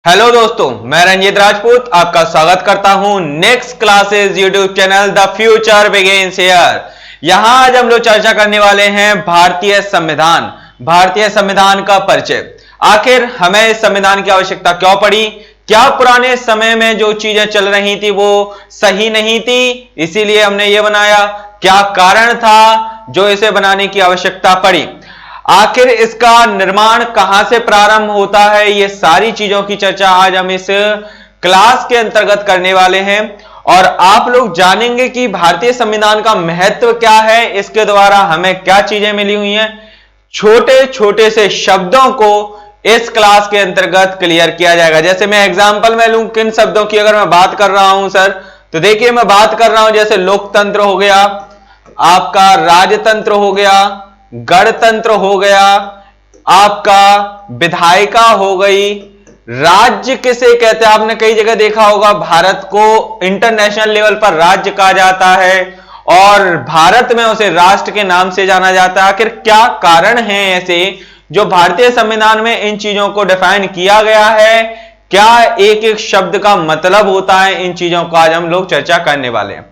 Hello दोस्तों, मैं रंजीत राजपूत आपका स्वागत करता हूं next classes YouTube channel the future begins here. यहां आज हम लोग चर्चा करने वाले हैं भारतीय संविधान का परिचय। आखिर हमें इस संविधान की आवश्यकता क्यों पड़ी? क्या पुराने समय में जो चीजें चल रही थी वो सही नहीं थी, इसीलिए हमने ये बनाया? क्या कारण था जो इसे बनाने की आवश्यकता पड़ी? आखिर इसका निर्माण कहां से प्रारंभ होता है, ये सारी चीजों की चर्चा आज हम इस क्लास के अंतर्गत करने वाले हैं। और आप लोग जानेंगे कि भारतीय संविधान का महत्व क्या है, इसके द्वारा हमें क्या चीजें मिली हुई हैं। छोटे छोटे से शब्दों को इस क्लास के अंतर्गत क्लियर किया जाएगा। जैसे मैं एग्जांपल में लूं किन शब्दों की, अगर मैं बात कर रहा हूं सर, तो देखिए मैं बात कर रहा हूं जैसे लोकतंत्र हो गया, आपका राजतंत्र हो गया, गणतंत्र हो गया, आपका विधायिका हो गई। राज्य किसे कहते हैं? आपने कई जगह देखा होगा भारत को इंटरनेशनल लेवल पर राज्य कहा जाता है और भारत में उसे राष्ट्र के नाम से जाना जाता है। आखिर क्या कारण है ऐसे जो भारतीय संविधान में इन चीजों को डिफाइन किया गया है? क्या एक एक शब्द का मतलब होता है? इन चीजों को आज हम लोग चर्चा करने वाले हैं।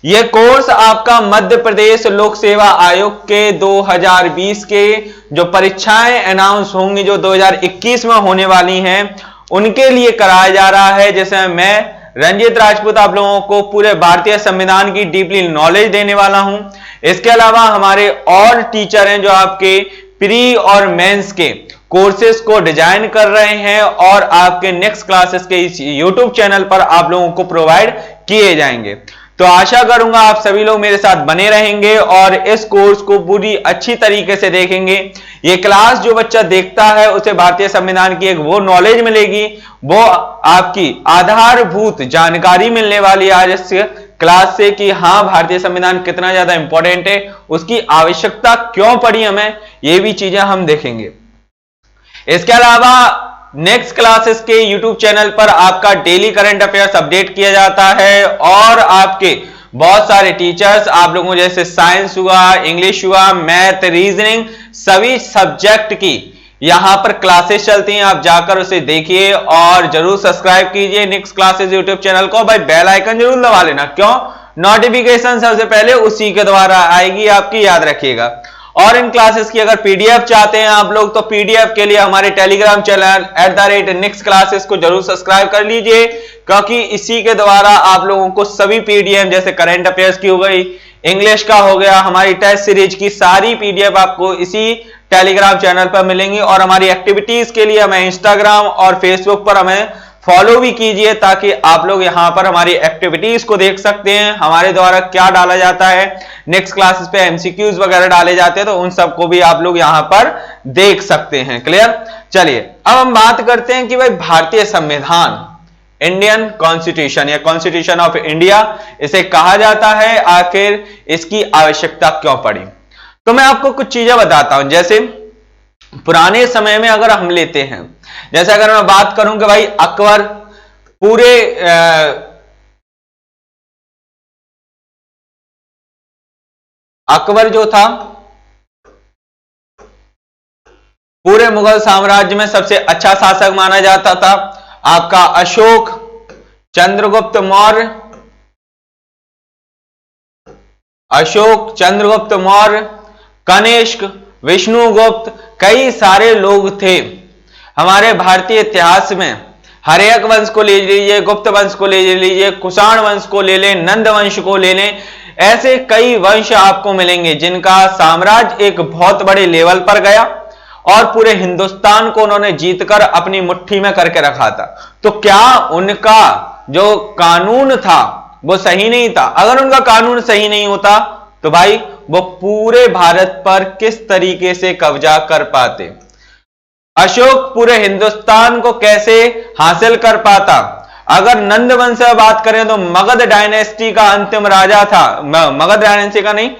यह कोर्स आपका मध्य प्रदेश लोक सेवा आयोग के 2020 के जो परीक्षाएं अनाउंस होंगी, जो 2021 में होने वाली हैं, उनके लिए कराया जा रहा है। जैसे मैं रंजीत राजपूत आप लोगों को पूरे भारतीय संविधान की डीपली नॉलेज देने वाला हूं। इसके अलावा हमारे और टीचर हैं जो आपके प्री और मेंस के कोर्सेज को डिजाइन कर रहे हैं और आपके नेक्स्ट क्लासेस के इस यूट्यूब चैनल पर आप लोगों को प्रोवाइड किए जाएंगे। तो आशा करूंगा आप सभी लोग मेरे साथ बने रहेंगे और इस कोर्स को पूरी अच्छी तरीके से देखेंगे। ये क्लास जो बच्चा देखता है उसे भारतीय संविधान की एक वो नॉलेज मिलेगी, वो आपकी आधारभूत जानकारी मिलने वाली है आज इस क्लास से कि हाँ भारतीय संविधान कितना ज्यादा इंपॉर्टेंट है, उसकी आवश्यकता क्यों पड़ी हमें, ये भी चीजें हम देखेंगे। इसके अलावा नेक्स्ट क्लासेस के यूट्यूब चैनल पर आपका डेली करंट अफेयर्स अपडेट किया जाता है और आपके बहुत सारे टीचर्स आप लोगों जैसे साइंस हुआ, इंग्लिश हुआ, मैथ, रीजनिंग, सभी सब्जेक्ट की यहां पर क्लासेस चलती हैं। आप जाकर उसे देखिए और जरूर सब्सक्राइब कीजिए नेक्स्ट क्लासेस यूट्यूब चैनल को। भाई बेल आइकन जरूर दबा लेना, क्यों? नोटिफिकेशन सबसे पहले उसी के द्वारा आएगी, आपकी याद रखिएगा। और इन क्लासेस की अगर पीडीएफ चाहते हैं आप लोग, तो पीडीएफ के लिए हमारे टेलीग्राम चैनल @next classes को जरूर सब्सक्राइब कर लीजिए, क्योंकि इसी के द्वारा आप लोगों को सभी पीडीएफ जैसे करंट अफेयर्स की हो गई, इंग्लिश का हो गया, हमारी टेस्ट सीरीज की सारी पीडीएफ आपको इसी टेलीग्राम चैनल पर मिलेंगी। और हमारी एक्टिविटीज के लिए हमें इंस्टाग्राम और फेसबुक पर हमें फॉलो भी कीजिए, ताकि आप लोग यहां पर हमारी एक्टिविटीज को देख सकते हैं, हमारे द्वारा क्या डाला जाता है। नेक्स्ट क्लासेस पे एमसीक्यूज वगैरह डाले जाते हैं, तो उन सबको भी आप लोग यहां पर देख सकते हैं। क्लियर? चलिए अब हम बात करते हैं कि भाई भारतीय संविधान, इंडियन कॉन्स्टिट्यूशन या कॉन्स्टिट्यूशन ऑफ इंडिया इसे कहा जाता है, आखिर इसकी आवश्यकता क्यों पड़ी? तो मैं आपको कुछ चीजें बताता हूं। जैसे पुराने समय में अगर हम लेते हैं, जैसे अगर मैं बात करूं कि भाई अकबर पूरे अकबर जो था पूरे मुगल साम्राज्य में सबसे अच्छा शासक माना जाता था। आपका अशोक, चंद्रगुप्त मौर्य, कनिष्क, विष्णुगुप्त, कई सारे लोग थे हमारे भारतीय इतिहास में। हर्यक वंश को ले लीजिए, गुप्त वंश को ले लीजिए, कुषाण वंश को ले लें, नंद वंश को ले लें, ऐसे कई वंश आपको मिलेंगे जिनका साम्राज्य एक बहुत बड़े लेवल पर गया और पूरे हिंदुस्तान को उन्होंने जीतकर अपनी मुट्ठी में करके रखा था। तो क्या उनका जो कानून था वो सही नहीं था? अगर उनका कानून सही नहीं होता तो भाई वो पूरे भारत पर किस तरीके से कब्जा कर पाते? अशोक पूरे हिंदुस्तान को कैसे हासिल कर पाता? अगर नंद वंश से बात करें तो मगध डायनेस्टी का अंतिम राजा था, मगध डायनेस्टी का नहीं,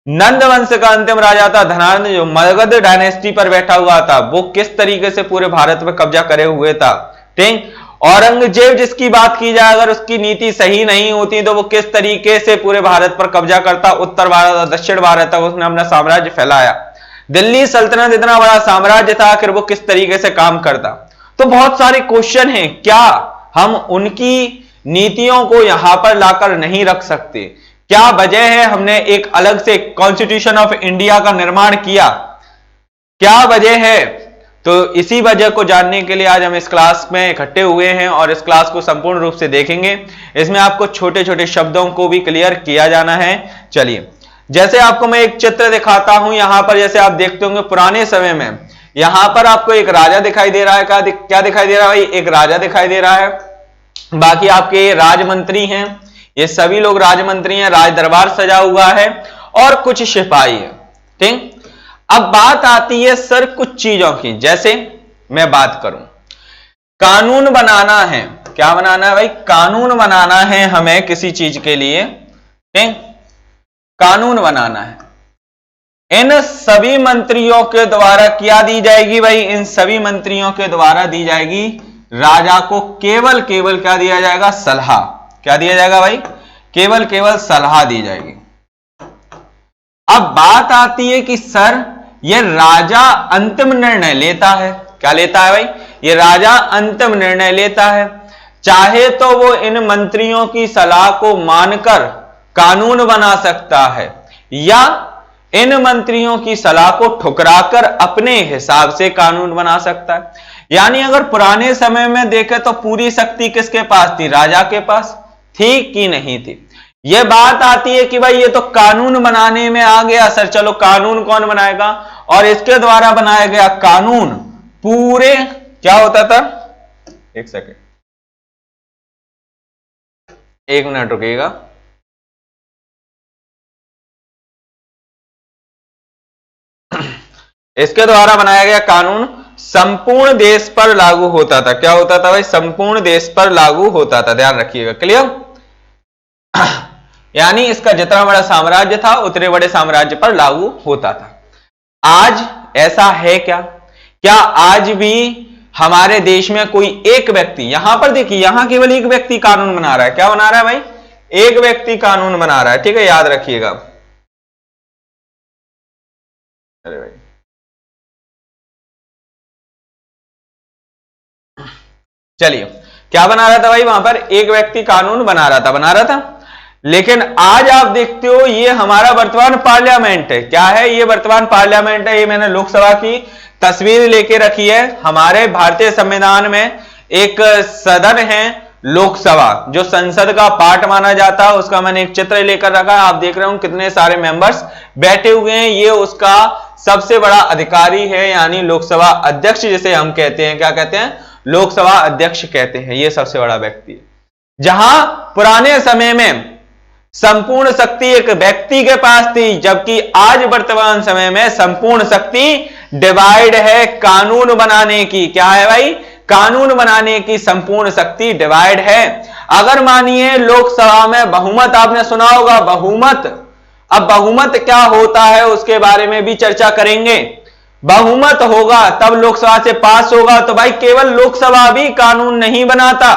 नंद वंश का अंतिम राजा था धनानंद, जो मगध डायनेस्टी पर बैठा हुआ था, वो किस तरीके से पूरे भारत पर कब्जा करे हुए था। ठीक, औरंगजेब जिसकी बात की जाए, अगर उसकी नीति सही नहीं होती तो वो किस तरीके से पूरे भारत पर कब्जा करता, उत्तर भारत और दक्षिण भारत तक उसने अपना साम्राज्य फैलाया। दिल्ली सल्तनत इतना बड़ा साम्राज्य था, आखिर वो किस तरीके से काम करता। तो बहुत सारे क्वेश्चन हैं, क्या हम उनकी नीतियों को यहां पर लाकर नहीं रख सकते? क्या वजह है हमने एक अलग से कॉन्स्टिट्यूशन ऑफ इंडिया का निर्माण किया? क्या वजह है? तो इसी वजह को जानने के लिए आज हम इस क्लास में इकट्ठे हुए हैं और इस क्लास को संपूर्ण रूप से देखेंगे। इसमें आपको छोटे छोटे शब्दों को भी क्लियर किया जाना है। चलिए, जैसे आपको मैं एक चित्र दिखाता हूं, यहां पर जैसे आप देखते होंगे पुराने समय में यहां पर आपको एक राजा दिखाई दे रहा है। क्या दिखाई दे रहा है भाई? एक राजा दिखाई दे रहा है। बाकी आपके राजमंत्री हैं, ये सभी लोग राजमंत्री हैं, राज दरबार सजा हुआ है और कुछ सिपाही है। ठीक, अब बात आती है सर कुछ चीजों की। जैसे मैं बात करूं, कानून बनाना है। क्या बनाना है भाई? कानून बनाना है हमें किसी चीज के लिए। ठीक, कानून बनाना है। इन सभी मंत्रियों के द्वारा क्या दी जाएगी भाई? इन सभी मंत्रियों के द्वारा दी जाएगी राजा को केवल क्या दिया जाएगा? सलाह। क्या दिया जाएगा भाई? केवल सलाह दी जाएगी। अब बात आती है कि सर ये राजा अंतिम निर्णय लेता है। क्या लेता है भाई? ये राजा अंतिम निर्णय लेता है। चाहे तो वो इन मंत्रियों की सलाह को मानकर कानून बना सकता है या इन मंत्रियों की सलाह को ठुकराकर अपने हिसाब से कानून बना सकता है। यानी अगर पुराने समय में देखें तो पूरी शक्ति किसके पास थी? राजा के पास थी कि नहीं थी? यह बात आती है कि भाई ये तो कानून बनाने में आ गया सर, चलो कानून कौन बनाएगा? और इसके द्वारा बनाया गया कानून पूरे क्या होता था? एक सेकेंड, एक मिनट रुकिएगा। इसके द्वारा बनाया गया कानून संपूर्ण देश पर लागू होता था। क्या होता था भाई? संपूर्ण देश पर लागू होता था। ध्यान रखिएगा, क्लियर? यानी इसका जितना बड़ा साम्राज्य था उतने बड़े साम्राज्य पर लागू होता था। आज ऐसा है क्या? क्या आज भी हमारे देश में कोई एक व्यक्ति, यहां पर देखिए, यहां केवल एक व्यक्ति कानून बना रहा है। क्या बना रहा है भाई? एक व्यक्ति कानून बना रहा है। ठीक है, याद रखिएगा। अरे भाई, चलिए, क्या बना रहा था भाई? वहां पर एक व्यक्ति कानून बना रहा था। लेकिन आज आप देखते हो ये हमारा वर्तमान पार्लियामेंट है। क्या है ये? वर्तमान पार्लियामेंट है। ये मैंने लोकसभा की तस्वीर लेके रखी है। हमारे भारतीय संविधान में एक सदन है लोकसभा, जो संसद का पार्ट माना जाता है, उसका मैंने एक चित्र लेकर रखा है। आप देख रहे हो कितने सारे मेंबर्स बैठे हुए हैं। ये उसका सबसे बड़ा अधिकारी है, यानी लोकसभा अध्यक्ष जिसे हम कहते हैं। क्या कहते हैं? लोकसभा अध्यक्ष कहते हैं। ये सबसे बड़ा व्यक्ति है। जहां पुराने समय में संपूर्ण शक्ति एक व्यक्ति के पास थी, जबकि आज वर्तमान समय में संपूर्ण शक्ति डिवाइड है कानून बनाने की। क्या है भाई? कानून बनाने की संपूर्ण शक्ति डिवाइड है। अगर मानिए लोकसभा में बहुमत, आपने सुना होगा बहुमत। अब बहुमत क्या होता है उसके बारे में भी चर्चा करेंगे। बहुमत होगा तब लोकसभा से पास होगा। तो भाई केवल लोकसभा भी कानून नहीं बनाता।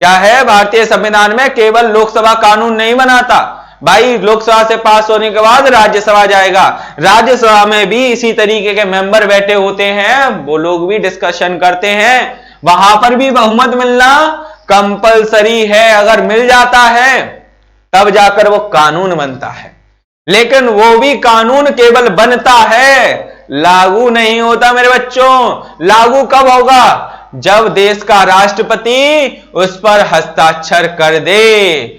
क्या है? भारतीय संविधान में केवल लोकसभा कानून नहीं बनाता भाई। लोकसभा से पास होने के बाद राज्यसभा जाएगा। राज्यसभा में भी इसी तरीके के मेंबर बैठे होते हैं, वो लोग भी डिस्कशन करते हैं। वहां पर भी बहुमत मिलना कंपलसरी है। अगर मिल जाता है तब जाकर वो कानून बनता है। लेकिन वो भी कानून केवल बनता है, लागू नहीं होता मेरे बच्चों। लागू कब होगा? जब देश का राष्ट्रपति उस पर हस्ताक्षर कर दे,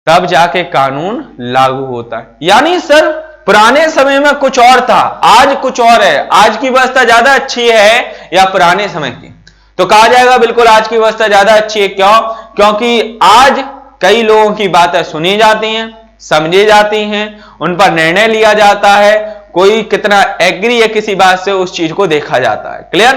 तब जाके कानून लागू होता है। यानी सर पुराने समय में कुछ और था, आज कुछ और है। आज की व्यवस्था ज्यादा अच्छी है या पुराने समय की? तो कहा जाएगा बिल्कुल आज की व्यवस्था ज्यादा अच्छी है। क्यों? क्योंकि आज कई लोगों की बातें सुनी जाती हैं, समझी जाती हैं, उन पर निर्णय लिया जाता है। कोई कितना एग्री है किसी बात से, उस चीज को देखा जाता है। क्लियर?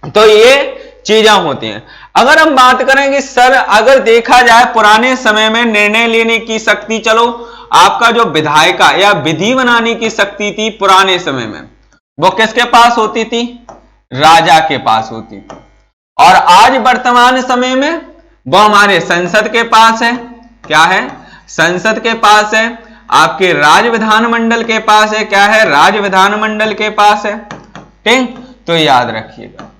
तो ये चीजें होती हैं। अगर हम बात करें कि सर अगर देखा जाए पुराने समय में निर्णय लेने की शक्ति, चलो आपका जो विधायिका या विधि बनाने की शक्ति थी पुराने समय में, वो किसके पास होती थी? राजा के पास होती थी। और आज वर्तमान समय में वो हमारे संसद के पास है। क्या है? संसद के पास है। आपके राज्य विधानमंडल के पास है। क्या है? राज्य विधानमंडल के पास है। ठीक, तो याद रखिएगा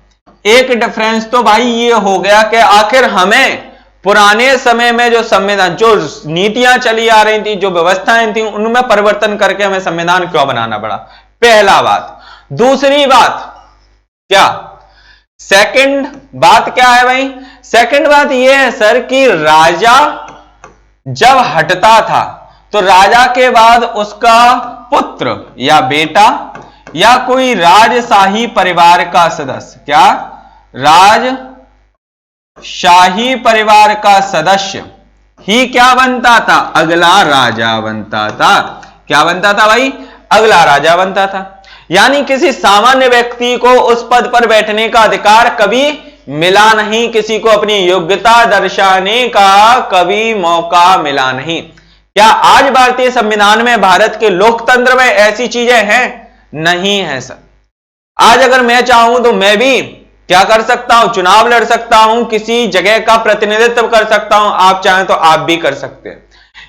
एक डिफरेंस तो भाई ये हो गया कि आखिर हमें पुराने समय में जो संविधान, जो नीतियां चली आ रही थी, जो व्यवस्थाएं थी, उनमें परिवर्तन करके हमें संविधान क्यों बनाना पड़ा, पहला बात। दूसरी बात क्या, सेकंड बात क्या है भाई, सेकंड बात यह है सर कि राजा जब हटता था तो राजा के बाद उसका पुत्र या बेटा या कोई राजशाही परिवार का सदस्य, क्या राजशाही परिवार का सदस्य ही क्या बनता था, अगला राजा बनता था। क्या बनता था भाई, अगला राजा बनता था। यानी किसी सामान्य व्यक्ति को उस पद पर बैठने का अधिकार कभी मिला नहीं, किसी को अपनी योग्यता दर्शाने का कभी मौका मिला नहीं। क्या आज भारतीय संविधान में, भारत के लोकतंत्र में ऐसी चीजें हैं? नहीं है सर। आज अगर मैं चाहूं तो मैं भी क्या कर सकता हूं, चुनाव लड़ सकता हूं, किसी जगह का प्रतिनिधित्व कर सकता हूं, आप चाहें तो आप भी कर सकते हैं।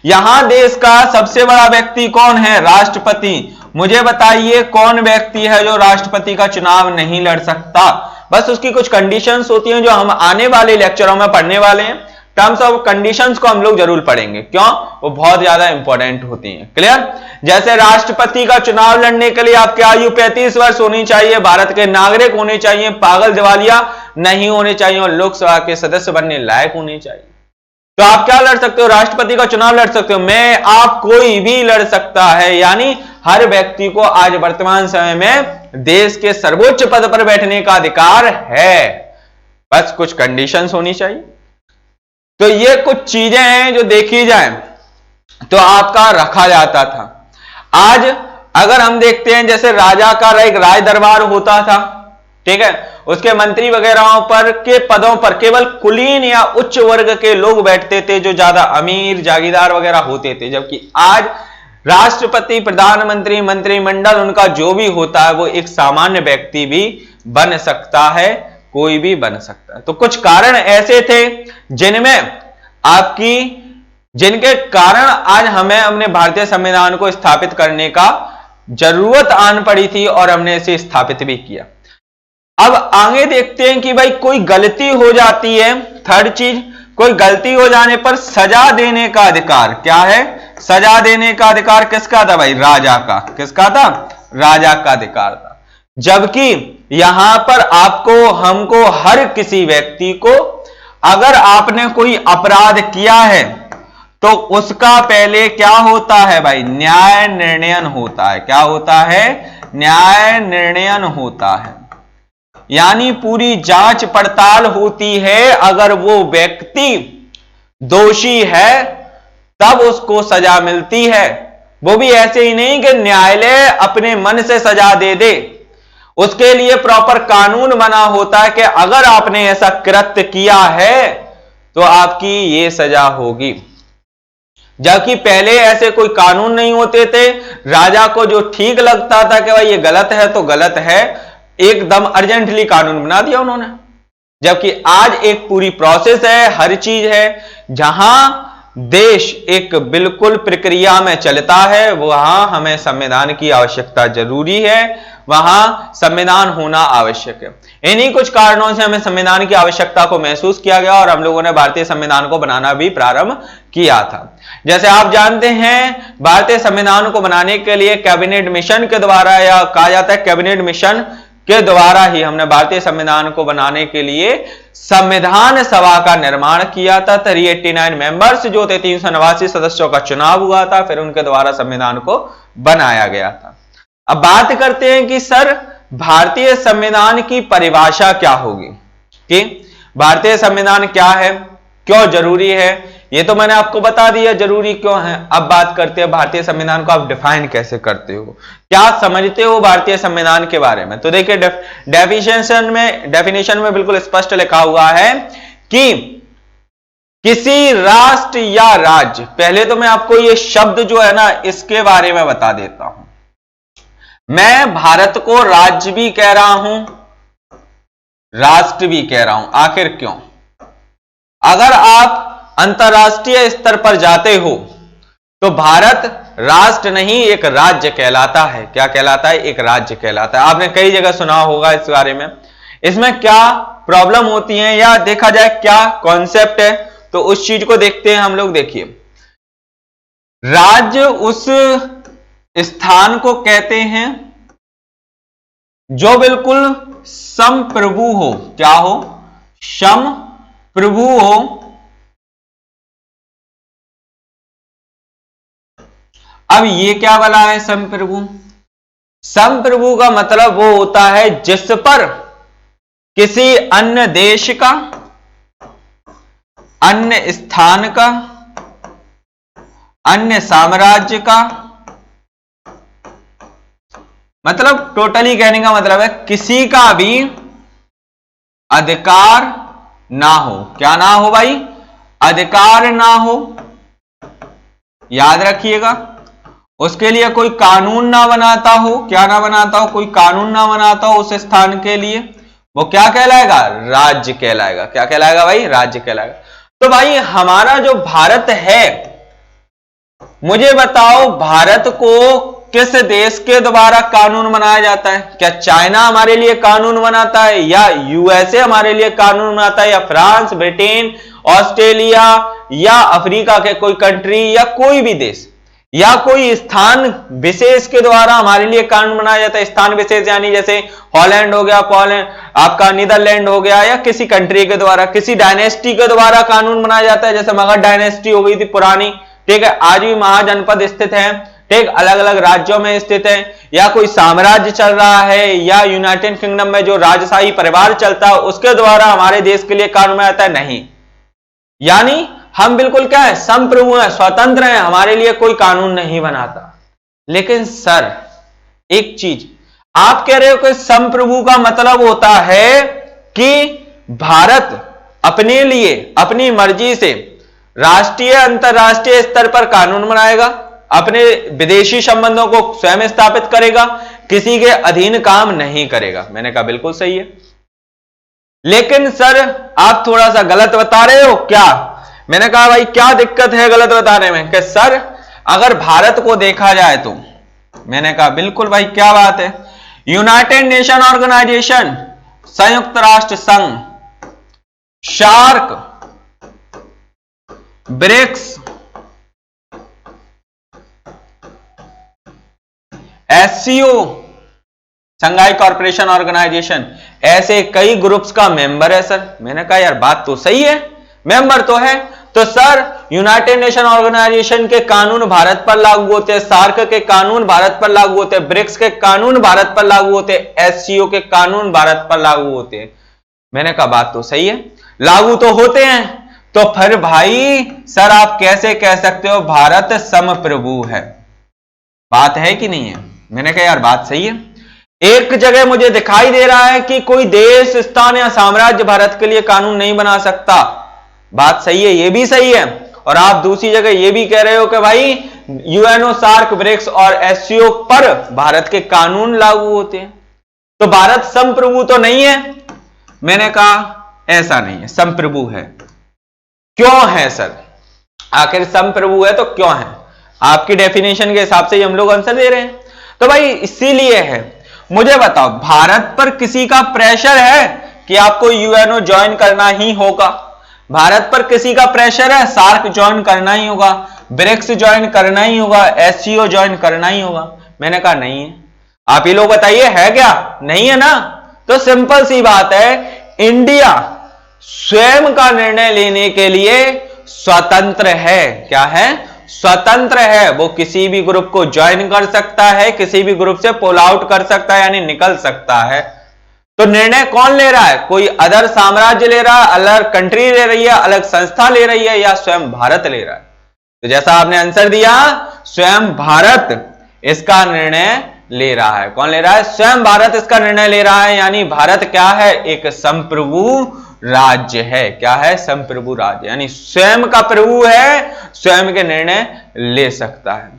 यहां देश का सबसे बड़ा व्यक्ति कौन है, राष्ट्रपति। मुझे बताइए कौन व्यक्ति है जो राष्ट्रपति का चुनाव नहीं लड़ सकता? बस उसकी कुछ कंडीशंस होती हैं जो हम आने वाले लेक्चरों में पढ़ने वाले हैं। टर्म्स ऑफ कंडीशंस को हम लोग जरूर पढ़ेंगे, क्यों, वो बहुत ज्यादा इंपॉर्टेंट होती हैं। क्लियर? जैसे राष्ट्रपति का चुनाव लड़ने के लिए आपकी आयु 35 वर्ष होनी चाहिए, भारत के नागरिक होने चाहिए, पागल दिवालिया नहीं होने चाहिए और लोकसभा के सदस्य बनने लायक होने चाहिए। तो आप क्या लड़ सकते हो, राष्ट्रपति का चुनाव लड़ सकते हो, मैं, आप, कोई भी लड़ सकता है। यानी हर व्यक्ति को आज वर्तमान समय में देश के सर्वोच्च पद पर बैठने का अधिकार है, बस कुछ कंडीशंस होनी चाहिए। तो ये कुछ चीजें हैं जो देखी जाए तो आपका रखा जाता था। आज अगर हम देखते हैं जैसे राजा का एक राज दरबार होता था, ठीक है, उसके मंत्री वगैरह पर के पदों पर केवल कुलीन या उच्च वर्ग के लोग बैठते थे, जो ज्यादा अमीर जागीरदार वगैरह होते थे। जबकि आज राष्ट्रपति, प्रधानमंत्री, मंत्रिमंडल, उनका जो भी होता है वो एक सामान्य व्यक्ति भी बन सकता है, कोई भी बन सकता है। तो कुछ कारण ऐसे थे जिनके कारण आज हमें अपने भारतीय संविधान को स्थापित करने का जरूरत आन पड़ी थी और हमने इसे स्थापित भी किया। अब आगे देखते हैं कि भाई कोई गलती हो जाती है, थर्ड चीज, कोई गलती हो जाने पर सजा देने का अधिकार क्या है, सजा देने का अधिकार किसका था भाई, राजा का। किसका था, राजा का अधिकार था। जबकि यहां पर आपको, हमको, हर किसी व्यक्ति को, अगर आपने कोई अपराध किया है तो उसका पहले क्या होता है भाई, न्याय निर्णयन होता है। क्या होता है, न्याय निर्णयन होता है। यानी पूरी जांच पड़ताल होती है, अगर वो व्यक्ति दोषी है तब उसको सजा मिलती है। वो भी ऐसे ही नहीं कि न्यायालय अपने मन से सजा दे दे, उसके लिए प्रॉपर कानून बना होता है कि अगर आपने ऐसा कृत्य किया है तो आपकी ये सजा होगी। जबकि पहले ऐसे कोई कानून नहीं होते थे, राजा को जो ठीक लगता था कि भाई ये गलत है तो गलत है, एकदम अर्जेंटली कानून बना दिया उन्होंने। जबकि आज एक पूरी प्रोसेस है, हर चीज है, जहां देश एक बिल्कुल प्रक्रिया में चलता है, वहां हमें संविधान की आवश्यकता जरूरी है, वहां संविधान होना आवश्यक है। इन्हीं कुछ कारणों से हमें संविधान की आवश्यकता को महसूस किया गया और हम लोगों ने भारतीय संविधान को बनाना भी प्रारंभ किया था। जैसे आप जानते हैं, भारतीय संविधान को बनाने के लिए कैबिनेट मिशन के द्वारा, या कहा जाता है कैबिनेट मिशन के द्वारा ही हमने भारतीय संविधान को बनाने के लिए संविधान सभा का निर्माण किया था। 389 मेंबर्स जो थे, 389 सदस्यों का चुनाव हुआ था, फिर उनके द्वारा संविधान को बनाया गया था। अब बात करते हैं कि सर भारतीय संविधान की परिभाषा क्या होगी, कि भारतीय संविधान क्या है, क्यों जरूरी है। ये तो मैंने आपको बता दिया जरूरी क्यों है। अब बात करते हैं भारतीय संविधान को आप डिफाइन कैसे करते हो, क्या समझते हो भारतीय संविधान के बारे में। तो देखिए डेफिनेशन में बिल्कुल स्पष्ट लिखा हुआ है कि किसी राष्ट्र या राज्य, पहले तो मैं आपको ये शब्द जो है ना इसके बारे में बता देता हूं। मैं भारत को राज्य भी कह रहा हूं, राष्ट्र भी कह रहा हूं। आखिर क्यों? अगर आप अंतरराष्ट्रीय स्तर पर जाते हो तो भारत राष्ट्र नहीं, एक राज्य कहलाता है। क्या कहलाता है? एक राज्य कहलाता है। आपने कई जगह सुना होगा इस बारे में। इसमें क्या प्रॉब्लम होती है या देखा जाए क्या कॉन्सेप्ट है, तो उस चीज को देखते हैं हम लोग। देखिए, राज्य उस स्थान को कहते हैं जो बिल्कुल संप्रभु हो। क्या हो? संप्रभु हो। अब ये क्या वाला है संप्रभु? संप्रभु का मतलब वो होता है जिस पर किसी अन्य देश का, अन्य स्थान का, अन्य साम्राज्य का, मतलब टोटली कहने का मतलब है किसी का भी अधिकार ना हो। क्या ना हो भाई? अधिकार ना हो। याद रखिएगा, उसके लिए कोई कानून ना बनाता हो। क्या ना बनाता हो? कोई कानून ना बनाता हो उस स्थान के लिए। वो क्या कहलाएगा? राज्य कहलाएगा। क्या कहलाएगा भाई? राज्य कहलाएगा। तो भाई हमारा जो भारत है, मुझे बताओ भारत को किस देश के द्वारा कानून बनाया जाता है? क्या चाइना हमारे लिए कानून बनाता है, या यूएसए हमारे लिए कानून बनाता है, या फ्रांस, ब्रिटेन, ऑस्ट्रेलिया, या अफ्रीका के कोई कंट्री, या कोई भी देश, या कोई स्थान विशेष के द्वारा हमारे लिए कानून बनाया जाता है? स्थान विशेष यानी जैसे हॉलैंड हो गया, पोलैंड, आपका नीदरलैंड हो गया, या किसी कंट्री के द्वारा, किसी डायनेस्टी के द्वारा कानून बनाया जाता है। जैसे मगध डायनेस्टी हो गई थी पुरानी, ठीक है, आज भी महाजनपद स्थित है, ठीक, अलग अलग राज्यों में स्थित है, या कोई साम्राज्य चल रहा है, या यूनाइटेड किंगडम में जो राजशाही परिवार चलता है उसके द्वारा हमारे देश के लिए कानून बनाया जाता है? नहीं। यानी हम बिल्कुल क्या है? संप्रभु हैं, स्वतंत्र हैं, हमारे लिए कोई कानून नहीं बनाता। लेकिन सर एक चीज आप कह रहे हो कि संप्रभु का मतलब होता है कि भारत अपने लिए अपनी मर्जी से राष्ट्रीय अंतरराष्ट्रीय स्तर पर कानून बनाएगा, अपने विदेशी संबंधों को स्वयं स्थापित करेगा, किसी के अधीन काम नहीं करेगा। मैंने कहा बिल्कुल सही है। लेकिन सर आप थोड़ा सा गलत बता रहे हो। क्या? मैंने कहा भाई क्या दिक्कत है गलत बताने में? कि सर अगर भारत को देखा जाए तो, मैंने कहा बिल्कुल भाई क्या बात है, यूनाइटेड नेशन ऑर्गेनाइजेशन, संयुक्त राष्ट्र संघ, SAARC, BRICS, SCO, Shanghai corporation organisation, ऐसे कई ग्रुप्स का मेंबर है सर। मैंने कहा यार बात तो सही है, मेंबर तो है। तो सर यूनाइटेड नेशन ऑर्गेनाइजेशन के कानून भारत पर लागू होते हैं, सार्क के कानून भारत पर लागू होते हैं, ब्रिक्स के कानून भारत पर लागू होते हैं, एससीओ के कानून भारत पर लागू होते हैं। मैंने कहा बात तो सही है, लागू तो होते हैं, तो फिर भाई सर आप कैसे कह सकते हो भारत समप्रभु है? बात है कि नहीं है? मैंने कहा यार बात सही है। एक जगह मुझे दिखाई दे रहा है कि कोई देश, स्थान या साम्राज्य भारत के लिए कानून नहीं बना सकता। बात सही है, ये भी सही है। और आप दूसरी जगह ये भी कह रहे हो कि भाई यूएनओ, सार्क, ब्रिक्स और एससीओ पर भारत के कानून लागू होते हैं, तो भारत संप्रभु तो नहीं है। मैंने कहा ऐसा नहीं है, संप्रभु है। क्यों है सर? आखिर संप्रभु है तो क्यों है? आपकी डेफिनेशन के हिसाब से ही हम लोग आंसर दे रहे हैं। तो भाई इसीलिए है। मुझे बताओ भारत पर किसी का प्रेशर है कि आपको यूएनओ ज्वाइन करना ही होगा? भारत पर किसी का प्रेशर है सार्क ज्वाइन करना ही होगा, ब्रिक्स ज्वाइन करना ही होगा, एससीओ ज्वाइन करना ही होगा? मैंने कहा नहीं है। आप ही लोग बताइए है क्या? नहीं है ना? तो सिंपल सी बात है, इंडिया स्वयं का निर्णय लेने के लिए स्वतंत्र है। क्या है? स्वतंत्र है। वो किसी भी ग्रुप को ज्वाइन कर सकता है, किसी भी ग्रुप से पुल आउट कर सकता है, यानी निकल सकता है। तो निर्णय कौन ले रहा है? कोई अदर साम्राज्य ले रहा है, अलग कंट्री ले रही है, अलग संस्था ले रही है, या स्वयं भारत ले रहा है? तो जैसा आपने आंसर दिया, स्वयं भारत इसका निर्णय ले रहा है। कौन ले रहा है? स्वयं भारत इसका निर्णय ले रहा है। यानी भारत क्या है? एक संप्रभु राज्य है। क्या है? संप्रभु राज्य, यानी स्वयं का प्रभु है, स्वयं के निर्णय ले सकता है।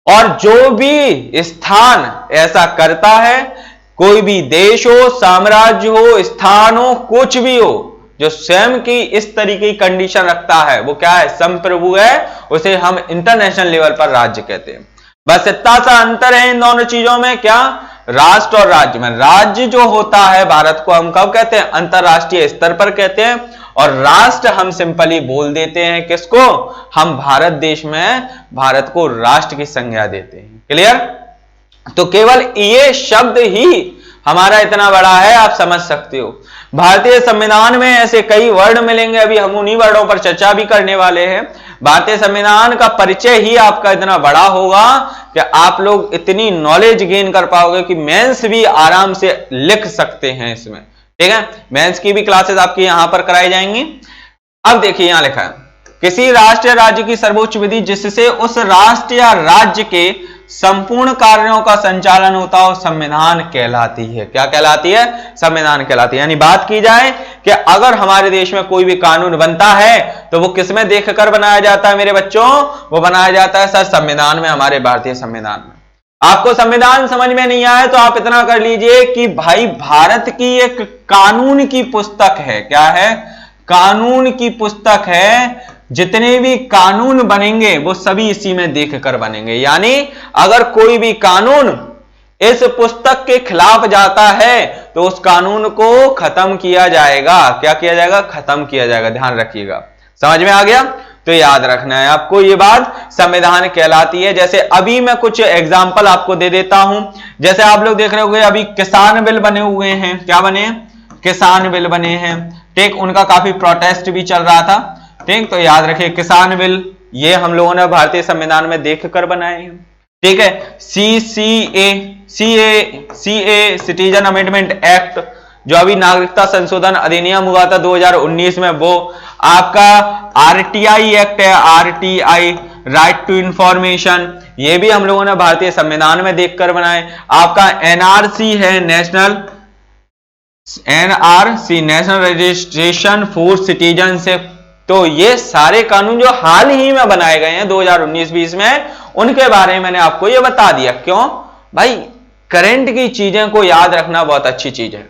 और जो भी स्थान ऐसा करता है, कोई भी देश हो, साम्राज्य हो, स्थान हो, कुछ भी हो, जो स्वयं की इस तरीके की कंडीशन रखता है, वो क्या है? संप्रभु है। उसे हम इंटरनेशनल लेवल पर राज्य कहते हैं। बस इतना सा अंतर है इन दोनों चीजों में। क्या? राष्ट्र और राज्य में। राज्य जो होता है भारत को हम कब कहते हैं? अंतरराष्ट्रीय स्तर पर कहते हैं। और राष्ट्र हम सिंपली बोल देते हैं किसको? हम भारत देश में भारत को राष्ट्र की संज्ञा देते हैं। क्लियर? तो केवल ये शब्द ही हमारा इतना बड़ा है, आप समझ सकते हो। भारतीय संविधान में ऐसे कई वर्ड मिलेंगे, अभी हम उन्हीं वर्डों पर चर्चा भी करने वाले हैं। भारतीय संविधान का परिचय ही आपका इतना बड़ा होगा कि आप लोग इतनी नॉलेज गेन कर पाओगे कि मेंस भी आराम से लिख सकते हैं इसमें। ठीक है, मेंस की भी क्लासेस आपकी यहां पर कराई जाएंगी। अब देखिए यहां लिखा है, किसी राष्ट्र या राज्य की सर्वोच्च विधि जिससे उस राष्ट्र या राज्य के संपूर्ण कार्यों का संचालन होता हो संविधान कहलाती है। क्या कहलाती है? संविधान कहलाती है। यानी बात की जाए कि अगर हमारे देश में कोई भी कानून बनता है तो वो किसमें देखकर बनाया जाता है मेरे बच्चों? वो बनाया जाता है सर संविधान में, हमारे भारतीय संविधान में। आपको संविधान समझ में नहीं आया तो आप इतना कर लीजिए कि भाई भारत की एक कानून की पुस्तक है। क्या है? कानून की पुस्तक है। जितने भी कानून बनेंगे वो सभी इसी में देखकर बनेंगे। यानी अगर कोई भी कानून इस पुस्तक के खिलाफ जाता है तो उस कानून को खत्म किया जाएगा। क्या किया जाएगा? खत्म किया जाएगा। ध्यान रखिएगा, समझ में आ गया? तो याद रखना है आपको ये बात, संविधान कहलाती है। जैसे अभी मैं कुछ एग्जाम्पल आपको दे देता हूं। जैसे आप लोग देख रहे होंगे अभी किसान बिल बने हुए हैं। क्या बने? किसान बिल बने हैं। ठीक, उनका काफी प्रोटेस्ट भी चल रहा था। ठीक, तो याद रखिए किसान बिल ये हम लोगों ने भारतीय संविधान में देखकर बनाए हैं। ठीक है, सीए सिटीजन अमेंडमेंट एक्ट जो अभी नागरिकता संशोधन अधिनियम हुआ था 2019 में, वो आपका आरटीआई एक्ट है, आरटीआई राइट टू इंफॉर्मेशन, ये भी हम लोगों ने भारतीय संविधान में देखकर बनाए। आपका एनआरसी है, NRC national registration for citizenship. तो ये सारे कानून जो हाल ही में बनाए गए हैं 2019-20 में, उनके बारे में मैंने आपको ये बता दिया। क्यों भाई? करंट की चीजें को याद रखना बहुत अच्छी चीज है।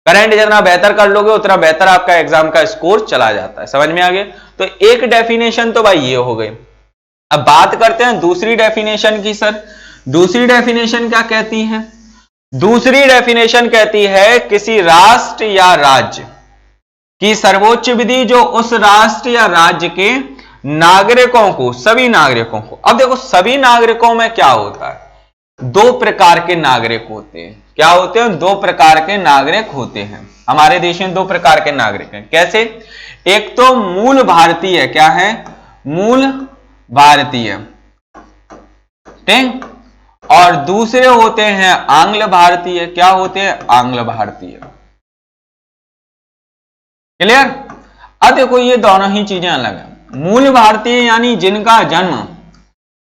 करंट जितना बेहतर कर लोगे उतना बेहतर आपका एग्जाम का स्कोर चला जाता है। समझ में आ गया? तो एक डेफिनेशन तो भाई ये हो गई। अब बात करते हैं दूसरी डेफिनेशन की। सर दूसरी डेफिनेशन क्या कहती है? दूसरी डेफिनेशन कहती है किसी राष्ट्र या राज्य की सर्वोच्च विधि जो उस राष्ट्र या राज्य के नागरिकों को, सभी नागरिकों को, अब देखो सभी नागरिकों में क्या होता है? दो प्रकार के नागरिक होते हैं। क्या होते हैं? दो प्रकार के नागरिक होते हैं। हमारे देश में दो प्रकार के नागरिक हैं। कैसे? एक तो मूल भारतीय, क्या है? मूल भारतीय, ठीक, और दूसरे होते हैं आंग्ल भारतीय। क्या होते हैं? आंग्ल भारतीय। क्लियर? अब देखो ये दोनों ही चीजें अलग है। मूल भारतीय यानी जिनका जन्म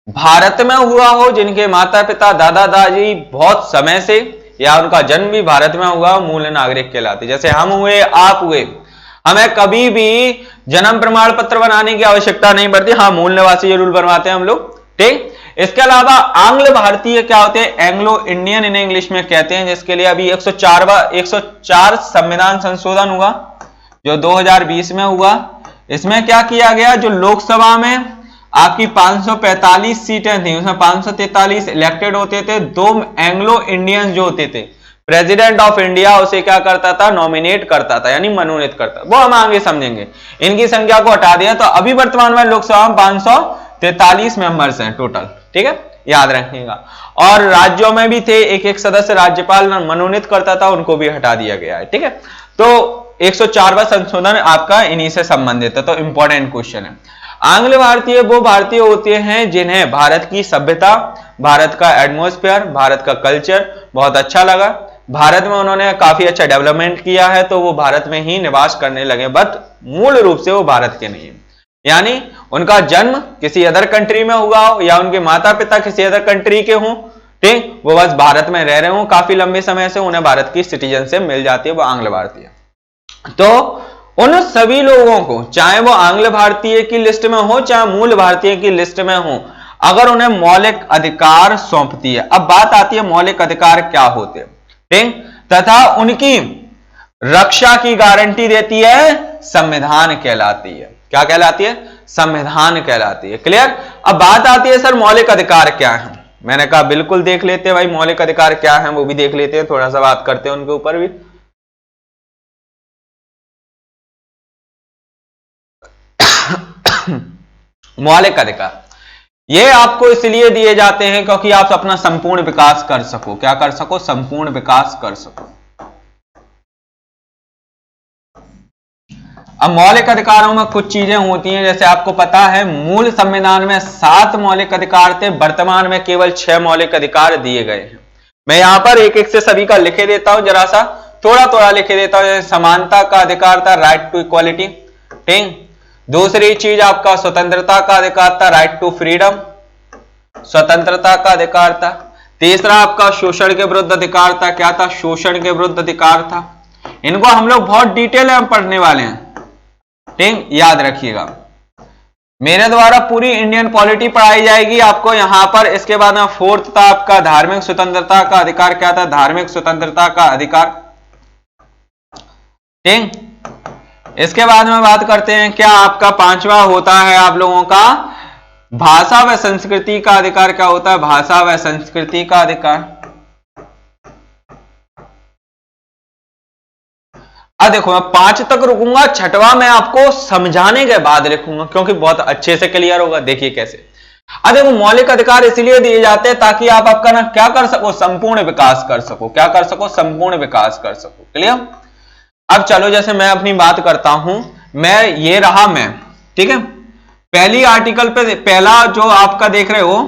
भारत में हुआ हो, जिनके माता पिता दादा दादी बहुत समय से, या उनका जन्म भी भारत में हुआ, मूल नागरिक कहलाते। जैसे हम हुए, आप हुए, हमें कभी भी जन्म प्रमाण पत्र बनाने की आवश्यकता नहीं पड़ती। हाँ, मूल निवासी जरूर बनवाते हैं हम लोग। ठीक, इसके अलावा आंग्ल भारतीय क्या होते हैं? एंग्लो इंडियन इन इंग्लिश में कहते हैं, जिसके लिए अभी 104 संविधान संशोधन हुआ जो 2020 में हुआ। इसमें क्या किया गया? जो लोकसभा में आपकी 545 सीटें थी उसमें 543 इलेक्टेड होते थे। दो एंग्लो इंडियंस जो होते थे, प्रेसिडेंट ऑफ इंडिया उसे क्या करता था? नॉमिनेट करता था, यानी मनोनीत करता। वो हम आगे समझेंगे। इनकी संख्या को हटा दिया तो अभी वर्तमान में लोकसभा में 543 मेंबर्स हैं टोटल। ठीक है, याद रखिएगा। और राज्यों में भी थे, एक एक सदस्य राज्यपाल मनोनीत करता था, उनको भी हटा दिया गया है। ठीक है, तो 104वां संशोधन आपका इन्हीं से संबंधित है। तो इंपॉर्टेंट क्वेश्चन है। आंग्ल भारतीय वो भारतीय होते हैं जिन्हें भारत की सभ्यता, भारत का एटमॉस्फेयर, भारत का कल्चर बहुत अच्छा लगा। भारत में उन्होंने काफी अच्छा डेवलपमेंट किया है, तो वो भारत में ही निवास करने लगे, बट मूल रूप से वो भारत के नहीं है। यानी उनका जन्म किसी अदर कंट्री में हुआ हो या उनके माता पिता किसी अदर कंट्री के हों, ठीक, वो बस भारत में रह रहे हो काफी लंबे समय से, उन्हें भारत की सिटीजनशिप मिल जाती है, वो आंग्ल भारतीय। तो उन सभी लोगों को, चाहे वो आंग्ल भारतीय की लिस्ट में हो चाहे मूल भारतीय की लिस्ट में हो, अगर उन्हें मौलिक अधिकार सौंपती है। अब बात आती है मौलिक अधिकार क्या होते हैं, ठीक, तथा उनकी रक्षा की गारंटी देती है, संविधान कहलाती है। क्या कहलाती है? संविधान कहलाती है। क्लियर? अब बात आती है सर मौलिक अधिकार क्या है। मैंने कहा बिल्कुल देख लेते हैं भाई, मौलिक अधिकार क्या है वो भी देख लेते हैं, थोड़ा सा बात करते हैं उनके ऊपर भी। मौलिक अधिकार ये आपको इसलिए दिए जाते हैं क्योंकि आप अपना संपूर्ण विकास कर सको। क्या कर सको? संपूर्ण विकास कर सको। अब मौलिक अधिकारों में कुछ चीजें होती हैं, जैसे आपको पता है मूल संविधान में 7 मौलिक अधिकार थे, वर्तमान में केवल 6 मौलिक अधिकार दिए गए हैं। मैं यहां पर एक एक से सभी का लिखे देता हूं, जरा सा थोड़ा थोड़ा लिखे देता हूं। जैसे समानता का अधिकार था, राइट टू इक्वालिटी, ठीक। दूसरी चीज आपका स्वतंत्रता का अधिकार था, राइट टू फ्रीडम, स्वतंत्रता का अधिकार था। तीसरा आपका शोषण के विरुद्ध अधिकार था, क्या था? शोषण के विरुद्ध अधिकार था। इनको हम लोग बहुत डिटेल में पढ़ने वाले हैं, ठीक, याद रखिएगा। मेरे द्वारा पूरी इंडियन पॉलिटी पढ़ाई जाएगी आपको यहां पर। इसके बाद में फोर्थ था आपका धार्मिक स्वतंत्रता का अधिकार, क्या था? धार्मिक स्वतंत्रता का अधिकार, ठीक। इसके बाद में बात करते हैं क्या आपका पांचवा होता है आप लोगों का भाषा व संस्कृति का अधिकार। क्या होता है? भाषा व संस्कृति का अधिकार। अब देखो मैं 5 तक रुकूंगा, छठवां मैं आपको समझाने के बाद लिखूंगा क्योंकि बहुत अच्छे से क्लियर होगा। देखिए कैसे। अब देखो मौलिक अधिकार इसलिए दिए जाते हैं ताकि आप आपका ना क्या कर सको? संपूर्ण विकास कर सको। क्या कर सको? संपूर्ण विकास कर सको। क्लियर? अब चलो जैसे मैं अपनी बात करता हूं, मैं ये रहा मैं, ठीक है। पहली आर्टिकल पे पहला जो आपका देख रहे हो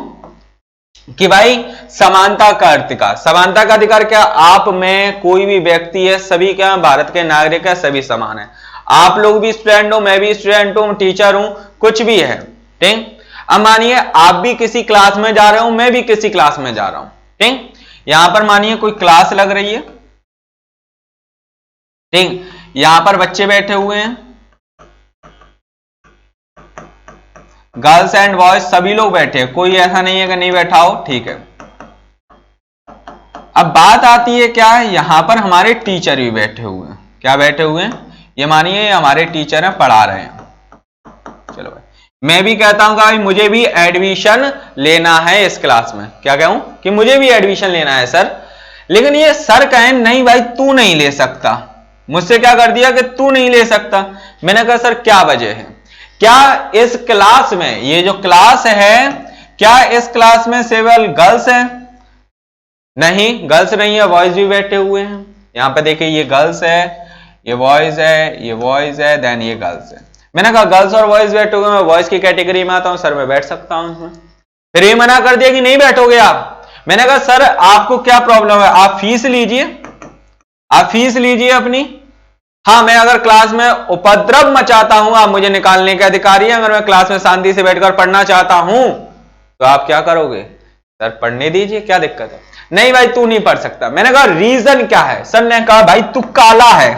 कि भाई समानता का अधिकार। समानता का अधिकार क्या? आप में कोई भी व्यक्ति है, सभी क्या भारत के नागरिक है, सभी समान है। आप लोग भी स्टूडेंट हो, मैं भी स्टूडेंट हूं, टीचर हूं, कुछ भी है, ठीक। अब मानिए आप भी किसी क्लास में जा रहे हो, मैं भी किसी क्लास में जा रहा हूं, ठीक। यहां पर मानिए कोई क्लास लग रही है, ठीक। यहां पर बच्चे बैठे हुए हैं, गर्ल्स एंड बॉयज सभी लोग बैठे हैं, कोई ऐसा नहीं है कि नहीं बैठा हो, ठीक है। अब बात आती है क्या है, यहां पर हमारे टीचर भी बैठे हुए हैं। क्या बैठे हुए हैं? ये मानिए हमारे टीचर हैं, पढ़ा रहे हैं। चलो भाई मैं भी कहता हूं कि भाई मुझे भी एडमिशन लेना है इस क्लास में। क्या कहूं? कि मुझे भी एडमिशन लेना है सर। लेकिन ये सर कहें नहीं भाई तू नहीं ले सकता। मुझसे क्या कर दिया कि तू नहीं ले सकता। मैंने कहा सर क्या वजह है? क्या इस क्लास में, ये जो क्लास है, क्या इस क्लास में केवल गर्ल्स हैं? नहीं, गर्ल्स नहीं है, बॉयज भी बैठे हुए हैं। यहां पे देखिए ये गर्ल्स है, ये बॉयज है, ये बॉयज है, देन ये गर्ल्स है। मैंने कहा गर्ल्स और बॉयज बैठे हुए, मैं बॉयज की कैटेगरी में आता हूं, सर मैं बैठ सकता हूं इसमें। फिर ये मना कर दिया कि नहीं बैठोगे आप। मैंने कहा सर आपको क्या प्रॉब्लम है? आप फीस लीजिए, आप फीस लीजिए अपनी। हाँ मैं अगर क्लास में उपद्रव मचाता हूं, आप मुझे निकालने के अधिकारी हैं। अगर मैं क्लास में शांति से बैठकर पढ़ना चाहता हूं तो आप क्या करोगे? सर पढ़ने दीजिए, क्या दिक्कत है? नहीं भाई तू नहीं पढ़ सकता। मैंने कहा रीजन क्या है? सर ने कहा भाई तू काला है।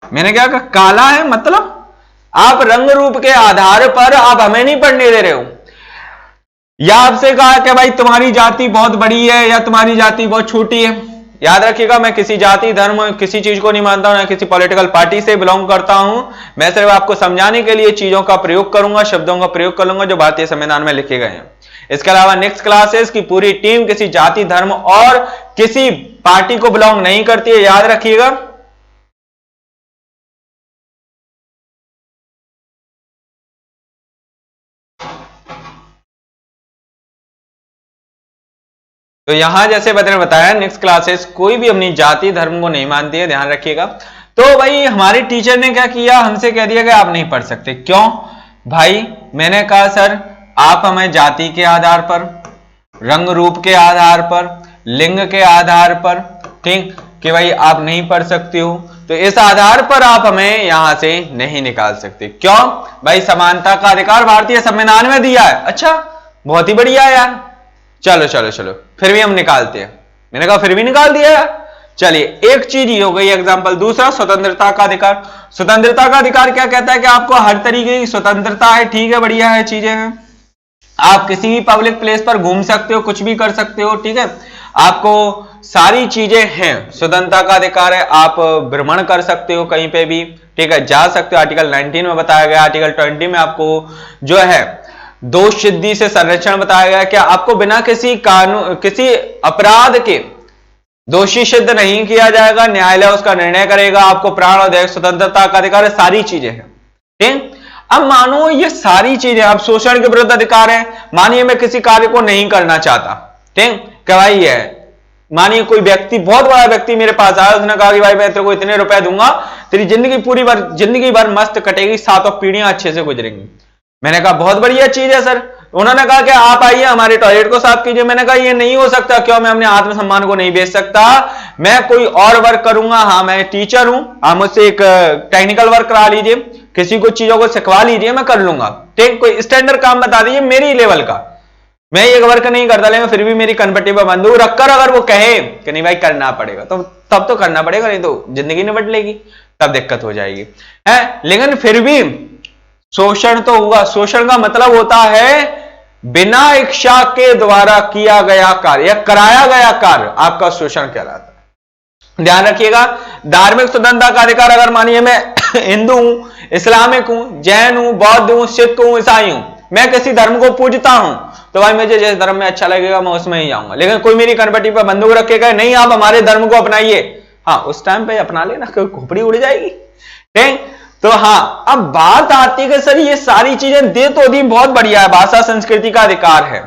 मैंने क्या कहा? काला है मतलब आप रंग रूप के आधार पर आप हमें नहीं पढ़ने दे रहे हो, या आपसे कहा कि भाई तुम्हारी जाति बहुत बड़ी है या तुम्हारी जाति बहुत छोटी है। याद रखिएगा मैं किसी जाति धर्म किसी चीज को नहीं मानता हूं, ना किसी पॉलिटिकल पार्टी से बिलोंग करता हूं। मैं सिर्फ आपको समझाने के लिए चीजों का प्रयोग करूंगा, शब्दों का प्रयोग करूंगा जो भारतीय संविधान में लिखे गए हैं। इसके अलावा नेक्स्ट क्लासेस की पूरी टीम किसी जाति धर्म और किसी पार्टी को बिलोंग नहीं करती है, याद रखिएगा। तो यहां जैसे मैंने बताया नेक्स्ट क्लासेस कोई भी अपनी जाति धर्म को नहीं मानती है, ध्यान रखिएगा। तो भाई हमारे टीचर ने क्या किया, हमसे कह दिया कि आप नहीं पढ़ सकते। क्यों भाई? मैंने कहा सर आप हमें जाति के आधार पर, रंग रूप के आधार पर, लिंग के आधार पर, ठीक, कि भाई आप नहीं पढ़ सकते हो, तो इस आधार पर आप हमें यहां से नहीं निकाल सकते। क्यों भाई? समानता का अधिकार भारतीय संविधान में दिया है। अच्छा बहुत ही बढ़िया है यार, चलो चलो चलो फिर भी हम निकालते हैं। मैंने कहा फिर भी निकाल दिया यार। चलिए एक चीज ही हो गई एग्जांपल। दूसरा स्वतंत्रता का अधिकार। स्वतंत्रता का अधिकार क्या कहता है कि आपको हर तरीके की स्वतंत्रता है, ठीक है, बढ़िया है, चीजें हैं। आप किसी भी पब्लिक प्लेस पर घूम सकते हो, कुछ भी कर सकते हो, ठीक है, आपको सारी चीजें हैं। स्वतंत्रता का अधिकार है, आप भ्रमण कर सकते हो कहीं पे भी, ठीक है, जा सकते हो। आर्टिकल 19 में बताया गया। आर्टिकल 20 में आपको जो है दोष सिद्धि से संरक्षण बताया गया कि आपको बिना किसी कानून, किसी अपराध के दोषी सिद्ध नहीं किया जाएगा, न्यायालय उसका निर्णय करेगा, आपको प्राण और दैहिक स्वतंत्रता का अधिकार है, सारी चीजें हैं। ठीक, अब मानो ये सारी चीजें, अब शोषण के विरुद्ध अधिकार है। मानिए मैं किसी कार्य को नहीं करना चाहता, ठीक, क्या भाई है, मानिए कोई व्यक्ति, बहुत बड़ा व्यक्ति मेरे पास आया, उसने कहा कि भाई मैं तेरे को इतने रुपए दूंगा, तेरी जिंदगी भर मस्त कटेगी, 7 पीढ़ियां अच्छे से गुजरेंगी। मैंने कहा बहुत बढ़िया चीज है सर। उन्होंने कहा कि आप आइए हमारे टॉयलेट को साफ कीजिए। मैंने कहा ये नहीं हो सकता। क्यों? मैं अपने आत्मसम्मान को नहीं बेच सकता, मैं कोई और वर्क करूंगा। हाँ मैं टीचर हूं, आप मुझसे एक टेक्निकल वर्क करा लीजिए, किसी को चीजों को सिखवा लीजिए, मैं कर लूंगा। ठीक, कोई स्टैंडर्ड काम बता दीजिए मेरी लेवल का। मैं ये वर्क नहीं करता, लेकिन फिर भी मेरी कन्वर्टी पर बंदूक रखकर अगर वो कहे कि नहीं भाई करना पड़ेगा, तो तब तो करना पड़ेगा, नहीं तो जिंदगी निपट लेगी, तब दिक्कत हो जाएगी है। लेकिन फिर भी शोषण तो हुआ। शोषण का मतलब होता है बिना इच्छा के द्वारा किया गया कार्य या कराया गया कार्य आपका शोषण कहलाता है। ध्यान रखिएगा, धार्मिक स्वतंत्रता का अधिकार, अगर मानिए मैं हिंदू हूं, इस्लामिक हूं, जैन हूं, बौद्ध हूं, सिख हूं, ईसाई हूं, मैं किसी धर्म को पूजता हूं, तो भाई मुझे जिस धर्म में अच्छा लगेगा मैं उसमें ही जाऊंगा। लेकिन कोई मेरी कनपट्टी पर बंदूक रख के कहे नहीं आप हमारे धर्म को अपनाइए, हाँ उस टाइम पे अपना लेना, कोई खोपड़ी उड़ जाएगी। ठीक, तो हाँ अब बात आती है कि सर ये सारी चीजें दे तो दी, बहुत बढ़िया है, भाषा संस्कृति का अधिकार है।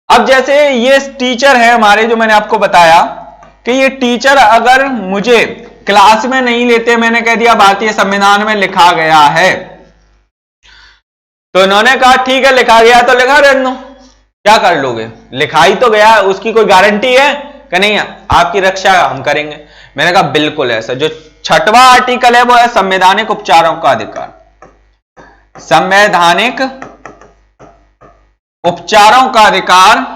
अब जैसे ये टीचर है हमारे, जो मैंने आपको बताया कि ये टीचर अगर मुझे क्लास में नहीं लेते, मैंने कह दिया भारतीय संविधान में लिखा गया है, तो इन्होंने कहा ठीक है लिखा गया तो लिखा रहने दो, क्या कर लोगे, लिखाई तो गया, उसकी कोई गारंटी है कि नहीं है, आपकी रक्षा हम करेंगे। मैंने कहा बिल्कुल ऐसा। जो 6वां आर्टिकल है वो है संवैधानिक उपचारों का अधिकार। संवैधानिक उपचारों का अधिकार,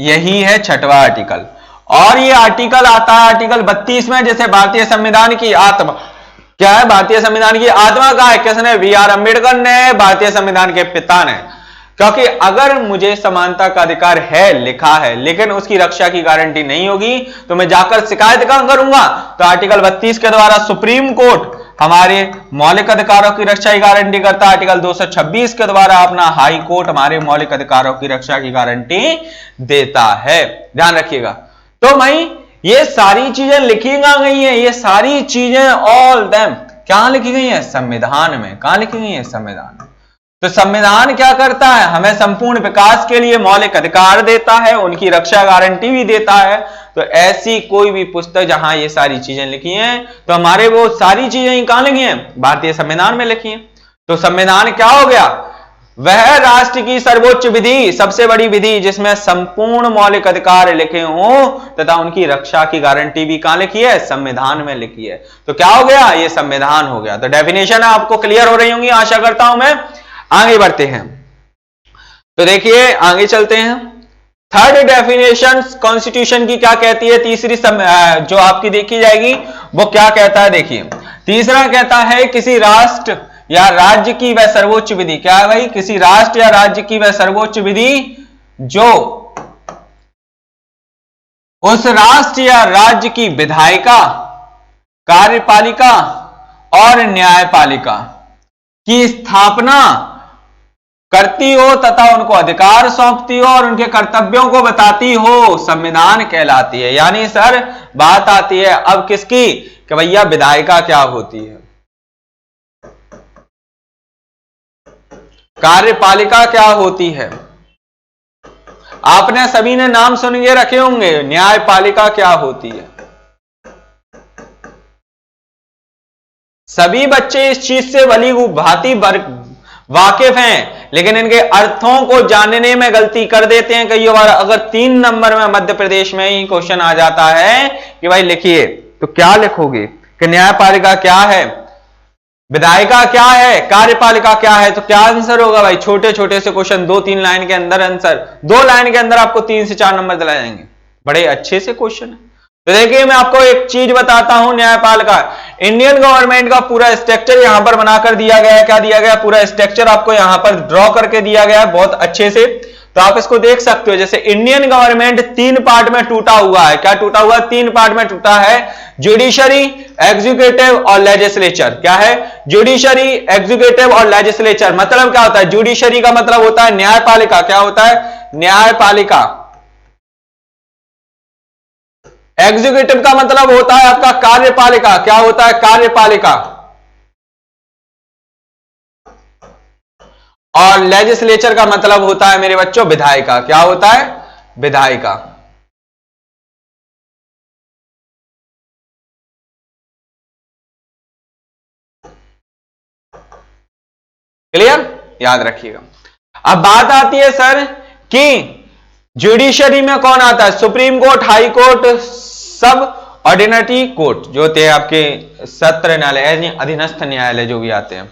यही है 6वां आर्टिकल। और ये आर्टिकल आता है आर्टिकल 32 में, जैसे भारतीय संविधान की आत्मा क्या है, भारतीय संविधान की आत्मा का है, किसने, बी.आर. अम्बेडकर ने, भारतीय संविधान के पिता ने। क्योंकि अगर मुझे समानता का अधिकार है, लिखा है, लेकिन उसकी रक्षा की गारंटी नहीं होगी, तो मैं जाकर शिकायत कहां करूंगा, तो आर्टिकल 32 के द्वारा सुप्रीम कोर्ट हमारे मौलिक अधिकारों की रक्षा की गारंटी करता है। आर्टिकल 226 के द्वारा अपना हाई कोर्ट हमारे मौलिक अधिकारों की रक्षा की गारंटी देता है। ध्यान रखिएगा। तो भाई ये सारी चीजें लिखी गई हैं, ये सारी चीजें ऑल देम कहां लिखी गई हैं, संविधान में। कहां लिखी गई है, संविधान में। तो संविधान क्या करता है, हमें संपूर्ण विकास के लिए मौलिक अधिकार देता है, उनकी रक्षा गारंटी भी देता है। तो ऐसी कोई भी पुस्तक जहां ये सारी चीजें लिखी हैं, तो हमारे वो सारी चीजें कहां लिखी हैं, भारतीय संविधान में लिखी हैं। तो संविधान क्या हो गया, वह राष्ट्र की सर्वोच्च विधि, सबसे बड़ी विधि, जिसमें संपूर्ण मौलिक अधिकार लिखे हों तथा उनकी रक्षा की गारंटी भी कहां लिखी है, संविधान में लिखी है। तो क्या हो गया, ये संविधान हो गया। तो डेफिनेशन आपको क्लियर हो रही होंगी, आशा करता हूं मैं। आगे बढ़ते हैं, तो देखिए आगे चलते हैं। थर्ड डेफिनेशन कॉन्स्टिट्यूशन की क्या कहती है, तीसरी जो आपकी देखी जाएगी वो क्या कहता है, देखिए तीसरा कहता है किसी राष्ट्र या राज्य की वह सर्वोच्च विधि, क्या है भाई, किसी राष्ट्र या राज्य की वह सर्वोच्च विधि जो उस राष्ट्र या राज्य की विधायिका, कार्यपालिका और न्यायपालिका की स्थापना करती हो तथा उनको अधिकार सौंपती हो और उनके कर्तव्यों को बताती हो, संविधान कहलाती है। यानी सर बात आती है अब किसकी, कि भैया विधायिका क्या होती है, कार्यपालिका क्या होती है, आपने सभी ने नाम सुन के रखे होंगे, न्यायपालिका क्या होती है। सभी बच्चे इस चीज से भली भांति वाकिफ हैं, लेकिन इनके अर्थों को जानने में गलती कर देते हैं कई बार। अगर 3 नंबर में मध्य प्रदेश में ही क्वेश्चन आ जाता है कि भाई लिखिए, तो क्या लिखोगे कि न्यायपालिका क्या है, विधायिका क्या है, कार्यपालिका क्या है, तो क्या आंसर होगा भाई, छोटे छोटे से क्वेश्चन 2-3 लाइन के अंदर आंसर, 2 लाइन के अंदर आपको 3 से 4 नंबर दिलाए जाएंगे, बड़े अच्छे से क्वेश्चन है। तो देखिए मैं आपको एक चीज बताता हूं, न्यायपालिका, इंडियन गवर्नमेंट का पूरा स्ट्रक्चर यहां पर बनाकर दिया गया है। क्या दिया गया, पूरा स्ट्रक्चर आपको यहां पर ड्रॉ करके दिया गया है बहुत अच्छे से। तो आप इसको देख सकते हो, जैसे इंडियन गवर्नमेंट 3 पार्ट में टूटा हुआ है। क्या टूटा हुआ? 3 पार्ट में टूटा है, जुडिशरी, एग्जीक्यूटिव और लेजिस्लेचर। क्या है? जुडिशरी, एग्जीक्यूटिव और लेजिस्लेचर। मतलब क्या होता है? जुडिशरी का मतलब होता है न्यायपालिका। क्या होता है? न्यायपालिका। एग्जीक्यूटिव का मतलब होता है आपका कार्यपालिका। क्या होता है? कार्यपालिका। और लेजिस्लेचर का मतलब होता है मेरे बच्चों विधायिका। क्या होता है? विधायिका। क्लियर? याद रखिएगा। अब बात आती है सर कि जुडिशरी में कौन आता है? सुप्रीम कोर्ट, हाई कोर्ट, सब ऑर्डिनरी कोर्ट जो होते हैं आपके सत्र न्यायालय, अधीनस्थ न्यायालय जो भी आते हैं।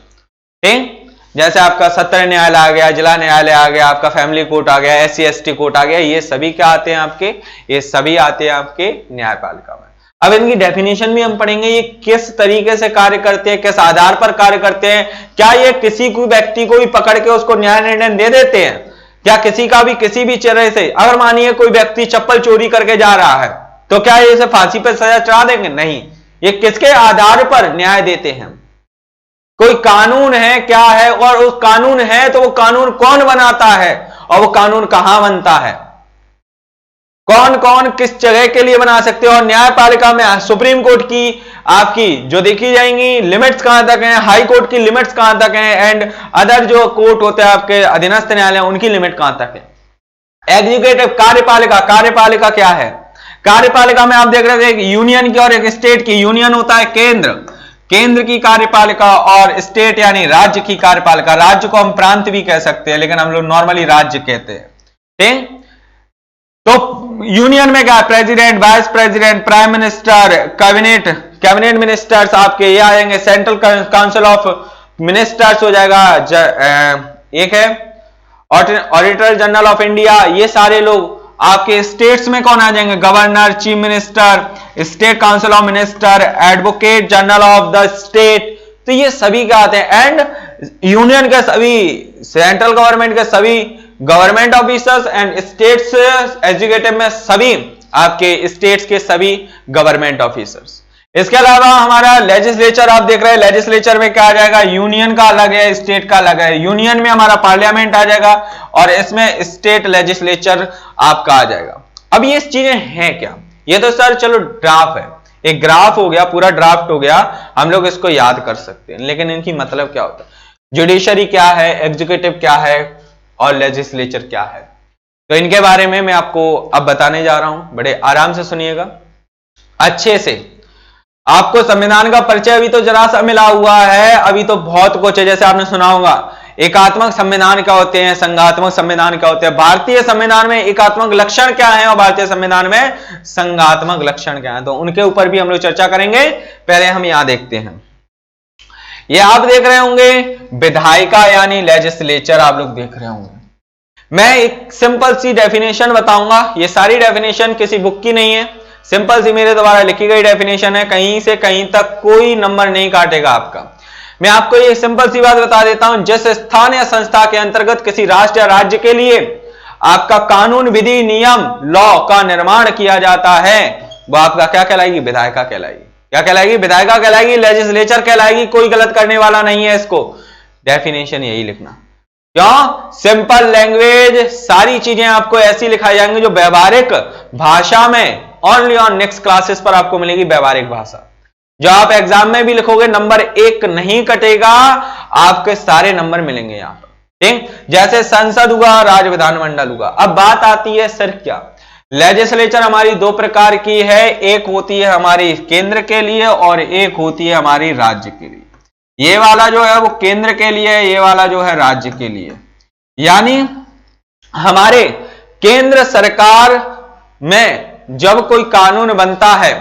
ठीक, जैसे आपका सत्र न्यायालय आ गया, जिला न्यायालय आ गया, आपका फैमिली कोर्ट आ गया, SC ST कोर्ट आ गया, ये सभी क्या आते हैं आपके? ये सभी आते हैं आपके न्यायपालिका में। अब इनकी डेफिनेशन भी हम पढ़ेंगे, ये किस तरीके से कार्य करते हैं, किस आधार पर कार्य करते हैं। क्या ये किसी को व्यक्ति को भी पकड़ के उसको न्याय निर्णय दे देते हैं? क्या किसी का भी किसी भी तरह से, अगर मानिए कोई व्यक्ति चप्पल चोरी करके जा रहा है तो क्या ये इसे फांसी पर सजा चढ़ा देंगे? नहीं। ये किसके आधार पर न्याय देते हैं? कोई कानून है, क्या है, और उस कानून है तो वो कानून कौन बनाता है और वो कानून कहां बनता है, कौन कौन किस जगह के लिए बना सकते हो। और न्यायपालिका में सुप्रीम कोर्ट की आपकी जो देखी जाएंगी लिमिट्स कहां तक हैं, हाई कोर्ट की लिमिट्स कहां तक हैं, एंड अदर जो कोर्ट होते हैं आपके अधीनस्थ न्यायालय उनकी लिमिट कहां तक है। एग्जीक्यूटिव, कार्यपालिका। कार्यपालिका क्या है? कार्यपालिका में आप देख रहे थे एक यूनियन की और एक स्टेट की। यूनियन होता है केंद्र, केंद्र की कार्यपालिका, और स्टेट यानी राज्य की कार्यपालिका। राज्य को हम प्रांत भी कह सकते हैं लेकिन हम लोग नॉर्मली राज्य कहते हैं। ठीक, तो यूनियन में क्या? President, vice president, prime minister, cabinet, cabinet ministers आपके ये आएंगे, सेंट्रल काउंसिल ऑफ मिनिस्टर्स हो जाएगा, एक है ऑडिटर जनरल ऑफ इंडिया। ये सारे लोग आपके स्टेट्स में कौन आ जाएंगे? Governor, chief minister, state council of minister, advocate general of the state. तो ये सभी क्या आते हैं। एंड यूनियन के सभी, सेंट्रल गवर्नमेंट के सभी government officers, and states executive में सभी आपके स्टेट्स के सभी गवर्नमेंट ऑफिसर्स। इसके अलावा हमारा लेजिस्लेचर आप देख रहे हैं, लेजिस्लेचर में क्या आ जाएगा? यूनियन का अलग है, स्टेट का अलग है। यूनियन में हमारा पार्लियामेंट आ जाएगा और इसमें स्टेट लेजिस्लेचर आपका आ जाएगा। अब ये चीजें हैं क्या? ये तो सर चलो ड्राफ्ट है, एक ग्राफ हो गया, पूरा ड्राफ्ट हो गया, हम लोग इसको याद कर सकते हैं, लेकिन इनकी मतलब क्या होता है? जुडिशरी क्या है, एग्जीक्यूटिव क्या है और लेजिस्लेचर क्या है? तो इनके बारे में मैं आपको अब बताने जा रहा हूं। बड़े आराम से सुनिएगा, अच्छे से। आपको संविधान का परिचय अभी तो जरा सा मिला हुआ है, अभी तो बहुत कुछ है। जैसे आपने सुना होगा एकात्मक संविधान क्या होते हैं, संघात्मक संविधान क्या होते हैं, भारतीय संविधान में एकात्मक लक्षण क्या है और भारतीय संविधान में संघात्मक लक्षण क्या है, तो उनके ऊपर भी हम लोग चर्चा करेंगे। पहले हम यहां देखते हैं, ये आप देख रहे होंगे विधायिका यानी लेजिस्लेचर, आप लोग देख रहे होंगे। मैं एक सिंपल सी डेफिनेशन बताऊंगा, ये सारी डेफिनेशन किसी बुक की नहीं है, सिंपल सी मेरे द्वारा लिखी गई डेफिनेशन है, कहीं से कहीं तक कोई नंबर नहीं काटेगा आपका। मैं आपको ये सिंपल सी बात बता देता हूं, जिस स्थान या संस्था के अंतर्गत किसी राष्ट्र या राज्य के लिए आपका कानून, विधि, नियम, लॉ का निर्माण किया जाता है, वो आपका क्या कहलाएगी? विधायिका कहलाएगी। क्या कहलाएगी? विधायिका कहलाएगी, लेजिस्लेचर कहलाएगी। कोई गलत करने वाला नहीं है इसको, डेफिनेशन यही लिखना। क्यों? सिंपल लैंग्वेज, सारी चीजें आपको ऐसी लिखाई जाएंगी जो व्यवहारिक भाषा में ओनली ऑन नेक्स्ट क्लासेस पर आपको मिलेगी व्यवहारिक भाषा। जो आप एग्जाम में भी लिखोगे नंबर 1 नहीं कटेगा, आपके सारे नंबर मिलेंगे यहां पर। ठीक, जैसे संसद हुआ, राज्य विधानमंडल हुआ। अब बात आती है सर क्या लेजिस्लेचर हमारी 2 प्रकार की है, एक होती है हमारी केंद्र के लिए और एक होती है हमारी राज्य के लिए। ये वाला जो है वो केंद्र के लिए, ये वाला जो है राज्य के लिए। यानी हमारे केंद्र सरकार में जब कोई कानून बनता है,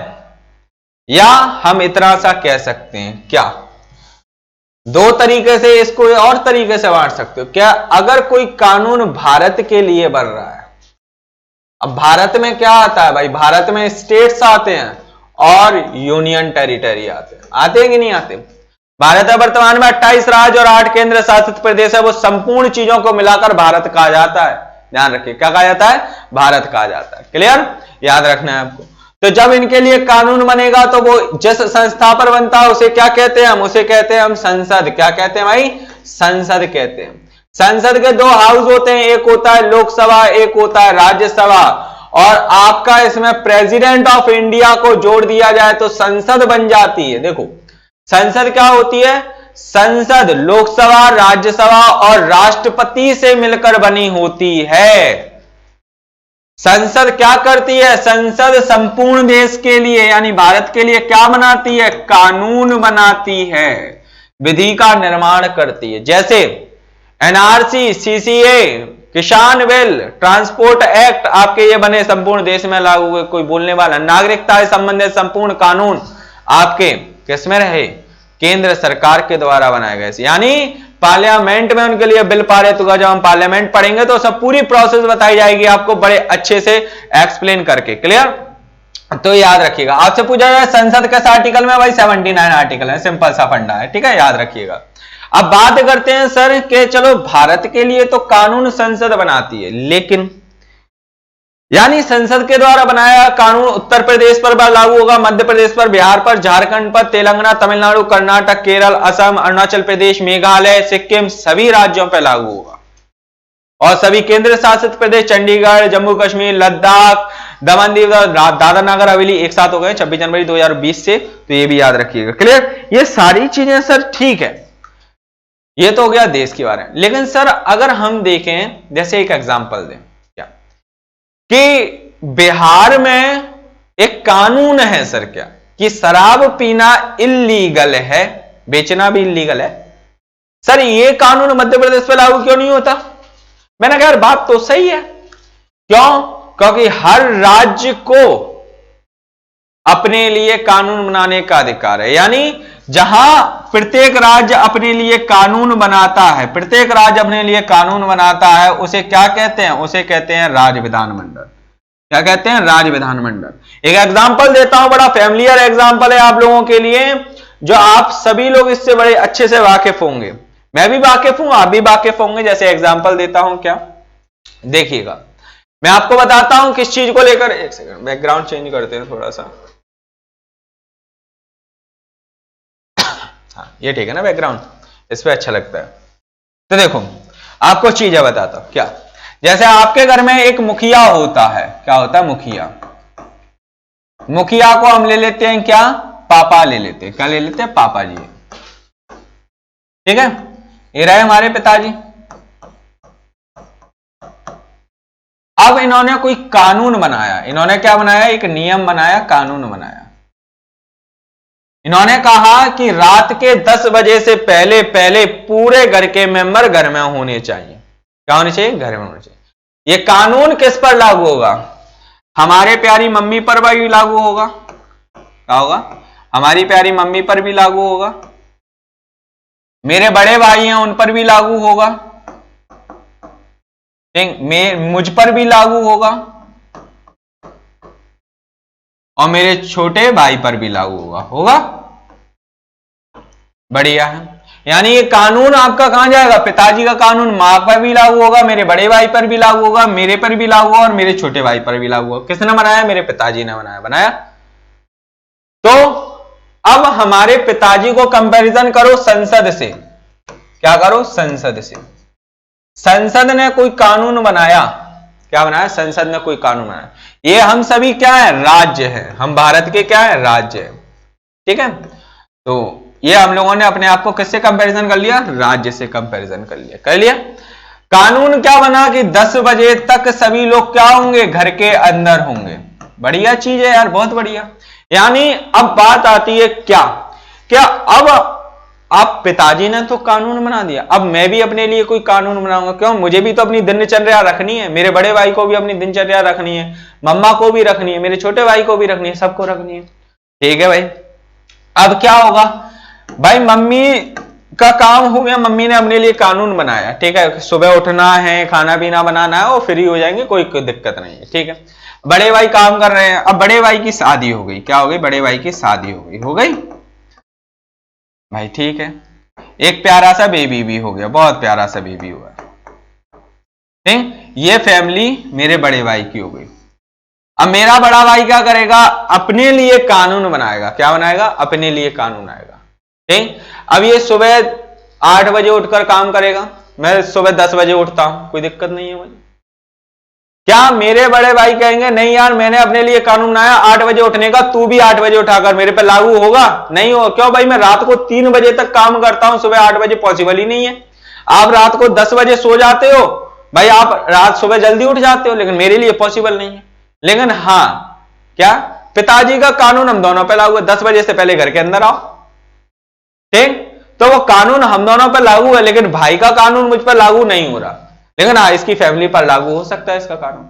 या हम इतना सा कह सकते हैं, क्या 2 तरीके से इसको और तरीके से बांट सकते हो क्या? अगर कोई कानून भारत के लिए बन रहा है, अब भारत में क्या आता है भाई? भारत में स्टेट्स आते हैं और यूनियन टेरिटरी आते हैं कि नहीं आते? भारत में वर्तमान में 28 राज्य और 8 केंद्र शासित प्रदेश है, वो संपूर्ण चीजों को मिलाकर भारत कहा जाता है। ध्यान रखिए, क्या कहा जाता है? भारत कहा जाता है। क्लियर, याद रखना है आपको। तो जब इनके लिए कानून बनेगा तो वो जिस संस्था पर बनता है उसे क्या कहते हैं? हम उसे कहते हैं हम संसद। क्या कहते हैं भाई? संसद कहते हैं। संसद के दो हाउस होते हैं, एक होता है लोकसभा, एक होता है राज्यसभा। और आपका इसमें प्रेसिडेंट ऑफ इंडिया को जोड़ दिया जाए तो संसद बन जाती है। देखो संसद क्या होती है? संसद लोकसभा, राज्यसभा और राष्ट्रपति से मिलकर बनी होती है। संसद क्या करती है? संसद संपूर्ण देश के लिए यानी भारत के लिए क्या बनाती है? कानून बनाती है, विधि का निर्माण करती है। जैसे एनआरसी, सीसीए, किसान बिल, ट्रांसपोर्ट एक्ट आपके ये बने, संपूर्ण देश में लागू हुए, कोई बोलने वाला। नागरिकता से संबंधित संपूर्ण कानून आपके किसमें रहे? केंद्र सरकार के द्वारा बनाए गए। यानी पार्लियामेंट में उनके लिए बिल पारित होगा। जब हम पार्लियामेंट पढ़ेंगे तो सब पूरी प्रोसेस बताई जाएगी आपको बड़े अच्छे से एक्सप्लेन करके। क्लियर, तो याद रखिएगा। आपसे पूछा जाए संसद किस आर्टिकल में? भाई 79 आर्टिकल है, सिंपल सा फंडा है, ठीक है, याद रखिएगा। अब बात करते हैं सर कि चलो भारत के लिए तो कानून संसद बनाती है, लेकिन यानी संसद के द्वारा बनाया कानून उत्तर प्रदेश पर लागू होगा, मध्य प्रदेश पर, बिहार पर, झारखंड पर, तेलंगाना, तमिलनाडु, कर्नाटक, केरल, असम, अरुणाचल प्रदेश, मेघालय, सिक्किम सभी राज्यों पर लागू होगा। और सभी केंद्र शासित प्रदेश चंडीगढ़, जम्मू कश्मीर, लद्दाख, दमन दीव, दादरा नगर हवेली एक साथ हो गए 26 जनवरी 2020 से, तो ये भी याद रखिएगा। क्लियर, ये सारी चीजें सर ठीक है, ये तो हो गया देश के बारे में। लेकिन सर अगर हम देखें, जैसे एक एग्जांपल दें क्या कि बिहार में एक कानून है सर क्या कि शराब पीना इल्लीगल है, बेचना भी इल्लीगल है। सर ये कानून मध्य प्रदेश पे लागू क्यों नहीं होता? मैंने कहा यार बात तो सही है, क्यों? क्योंकि हर राज्य को अपने लिए कानून बनाने का अधिकार है। यानी जहां प्रत्येक राज्य अपने लिए कानून बनाता है, प्रत्येक राज्य अपने लिए कानून बनाता है, उसे क्या कहते हैं? उसे कहते हैं राज्य विधानमंडल। क्या कहते हैं? राज्य विधानमंडल। एक एग्जांपल देता हूं, बड़ा फैमिलियर एग्जांपल है आप लोगों के लिए, जो आप सभी लोग इससे बड़े अच्छे से वाकिफ होंगे। मैं भी वाकिफ हूं, आप भी वाकिफ होंगे। जैसे एग्जांपल देता हूं, क्या देखिएगा, मैं आपको बताता हूं किस चीज को लेकर। एक सेकंड, बैकग्राउंड चेंज करते हैं थोड़ा सा। हाँ ये ठीक है ना, बैकग्राउंड इस पे अच्छा लगता है। तो देखो आपको चीजें बताता हूं क्या। जैसे आपके घर में एक मुखिया होता है, क्या होता है? मुखिया। मुखिया को हम ले लेते हैं क्या? पापा ले लेते हैं। क्या ले लेते हैं? पापा जी। ठीक है, ये रहे हमारे पिताजी। अब इन्होंने कोई कानून बनाया, इन्होंने क्या बनाया? एक नियम बनाया, कानून बनाया। इन्होंने कहा कि रात के 10 बजे से पहले पहले पूरे घर के मेंबर घर में होने चाहिए। क्या होने चाहिए? घर में होने चाहिए। ये कानून किस पर लागू होगा? हमारे प्यारी मम्मी पर भी लागू होगा। क्या होगा? हमारी प्यारी मम्मी पर भी लागू होगा, मेरे बड़े भाई हैं उन पर भी लागू होगा, मुझ पर भी लागू होगा, और मेरे छोटे भाई पर भी लागू होगा। होगा? बढ़िया है। यानी ये कानून आपका कहां जाएगा? पिताजी का कानून मां पर भी लागू होगा, मेरे बड़े भाई पर भी लागू होगा, मेरे पर भी लागू होगा, और मेरे छोटे भाई पर भी लागू होगा। किसने बनाया? मेरे पिताजी ने बनाया। तो अब हमारे पिताजी को कंपैरिजन करो संसद से। क्या करो? संसद से। संसद ने कोई कानून बनाया। क्या बनाया? संसद ने कोई कानून बनाया। ये हम सभी क्या है? राज्य है। हम भारत के क्या है? राज्य है। ठीक है, तो ये हम लोगों ने अपने आप को किससे कंपैरिजन कर लिया? राज्य से कंपैरिजन कर लिया। कानून क्या बना कि 10 बजे तक सभी लोग क्या होंगे? घर के अंदर होंगे। बढ़िया चीज है यार, बहुत बढ़िया। यानी अब बात आती है क्या अब आप पिताजी ने तो कानून बना दिया, अब मैं भी अपने लिए कोई कानून बनाऊंगा। क्यों? मुझे भी तो अपनी दिनचर्या रखनी है, मेरे बड़े भाई को भी अपनी दिनचर्या रखनी है, मम्मा को भी रखनी है, मेरे छोटे भाई को भी रखनी है, सबको रखनी है। ठीक है भाई, अब क्या होगा भाई? मम्मी का काम हो गया, मम्मी ने अपने लिए कानून बनाया। ठीक है, सुबह उठना है, खाना पीना बनाना है, वो फ्री हो जाएंगे, कोई दिक्कत नहीं है। ठीक है, बड़े भाई काम कर रहे हैं, अब बड़े भाई की शादी हो गई। क्या हो गई? बड़े भाई की शादी हो गई भाई। ठीक है, एक प्यारा सा बेबी भी हो गया, बहुत प्यारा सा बेबी हुआ। ठीक, ये फैमिली मेरे बड़े भाई की हो गई। अब मेरा बड़ा भाई क्या करेगा, अपने लिए कानून बनाएगा। क्या बनाएगा, अपने लिए कानून आएगा। ठीक, अब ये सुबह 8 बजे उठकर काम करेगा, मैं सुबह 10 बजे उठता हूं, कोई दिक्कत नहीं है मुझे। क्या मेरे बड़े भाई कहेंगे नहीं यार मैंने अपने लिए कानून बनाया 8 बजे उठने का, तू भी 8 बजे उठाकर मेरे पे लागू होगा? नहीं होगा। क्यों भाई, मैं रात को 3 बजे तक काम करता हूं, सुबह 8 बजे पॉसिबल ही नहीं है। आप रात को 10 बजे सो जाते हो भाई, आप रात सुबह जल्दी उठ जाते हो, लेकिन मेरे लिए पॉसिबल नहीं है। लेकिन हाँ, क्या पिताजी का कानून हम दोनों पे लागू है, 10 बजे से पहले घर के अंदर आओ। ठीक, तो वो कानून हम दोनों पर लागू है, लेकिन भाई का कानून मुझ पर लागू नहीं हो रहा। लेकिन हाँ, इसकी फैमिली पर लागू हो सकता है इसका कानून।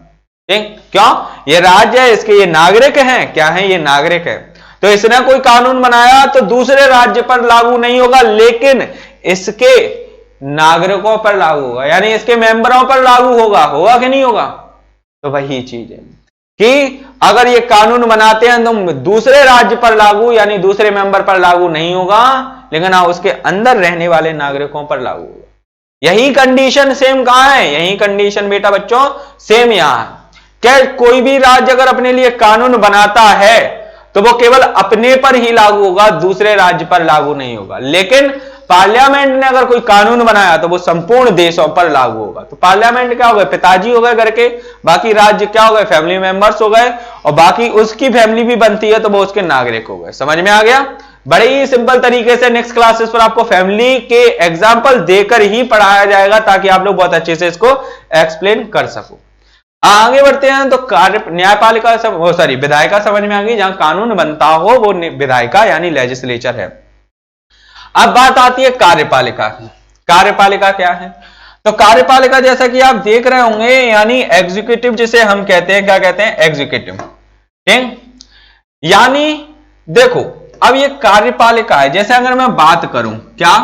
ठीक, क्यों, ये राज्य है, इसके ये नागरिक हैं। क्या है, ये नागरिक है। तो इसने कोई कानून बनाया तो दूसरे राज्य पर लागू नहीं होगा, लेकिन इसके नागरिकों पर लागू होगा, यानी इसके मेंबरों पर लागू होगा। होगा कि नहीं होगा? तो वही चीज है कि अगर ये कानून बनाते हैं तो दूसरे राज्य पर लागू, यानी दूसरे मेंबर पर लागू नहीं होगा, लेकिन हाँ उसके अंदर रहने वाले नागरिकों पर लागू होगा। यही कंडीशन सेम कहां है? यही कंडीशन बेटा बच्चों सेम यहां है। क्या कोई भी राज्य अगर अपने लिए कानून बनाता है तो वो केवल अपने पर ही लागू होगा, दूसरे राज्य पर लागू नहीं होगा। लेकिन पार्लियामेंट ने अगर कोई कानून बनाया तो वो संपूर्ण देशों पर लागू होगा। तो पार्लियामेंट क्या हो गए, पिताजी हो गए घर के, बाकी राज्य क्या हो गए, फैमिली मेंबर्स हो गए, और बाकी उसकी फैमिली भी बनती है तो वो उसके नागरिक हो गए। समझ में आ गया? बड़े ही सिंपल तरीके से नेक्स्ट क्लासेस पर आपको फैमिली के एग्जाम्पल देकर ही पढ़ाया जाएगा, ताकि आप लोग बहुत अच्छे से इसको एक्सप्लेन कर सको। आगे बढ़ते हैं तो न्यायपालिका विधायिका समझ में आ गई। जहां कानून बनता हो वो विधायिका यानी लेजिस्लेचर है। अब बात आती है कार्यपालिका की। कार्यपालिका क्या है? तो कार्यपालिका जैसा कि आप देख रहे होंगे, यानी एग्जीक्यूटिव जिसे हम कहते हैं, क्या कहते हैं, एग्जीक्यूटिव। ठीक, यानी देखो अब ये कार्यपालिका है। जैसे अगर मैं बात करूं क्या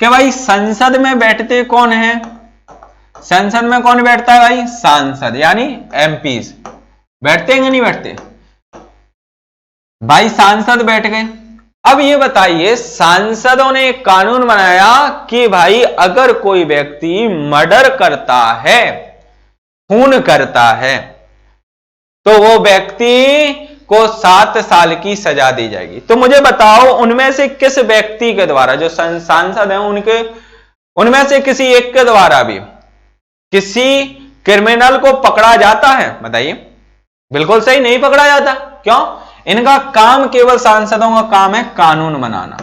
कि भाई संसद में बैठते कौन है? संसद में कौन बैठता है भाई? सांसद, यानी एमपीज बैठते हैं कि नहीं बैठते भाई? सांसद बैठ गए। अब ये बताइए, सांसदों ने एक कानून बनाया कि भाई अगर कोई व्यक्ति मर्डर करता है, खून करता है, तो वो व्यक्ति को 7 साल की सजा दी जाएगी। तो मुझे बताओ उनमें से किस व्यक्ति के द्वारा, जो सांसद हैं उनमें से किसी एक के द्वारा भी किसी क्रिमिनल को पकड़ा जाता है? बताइए। बिल्कुल सही, नहीं पकड़ा जाता। क्यों? इनका काम, केवल सांसदों का काम है कानून बनाना।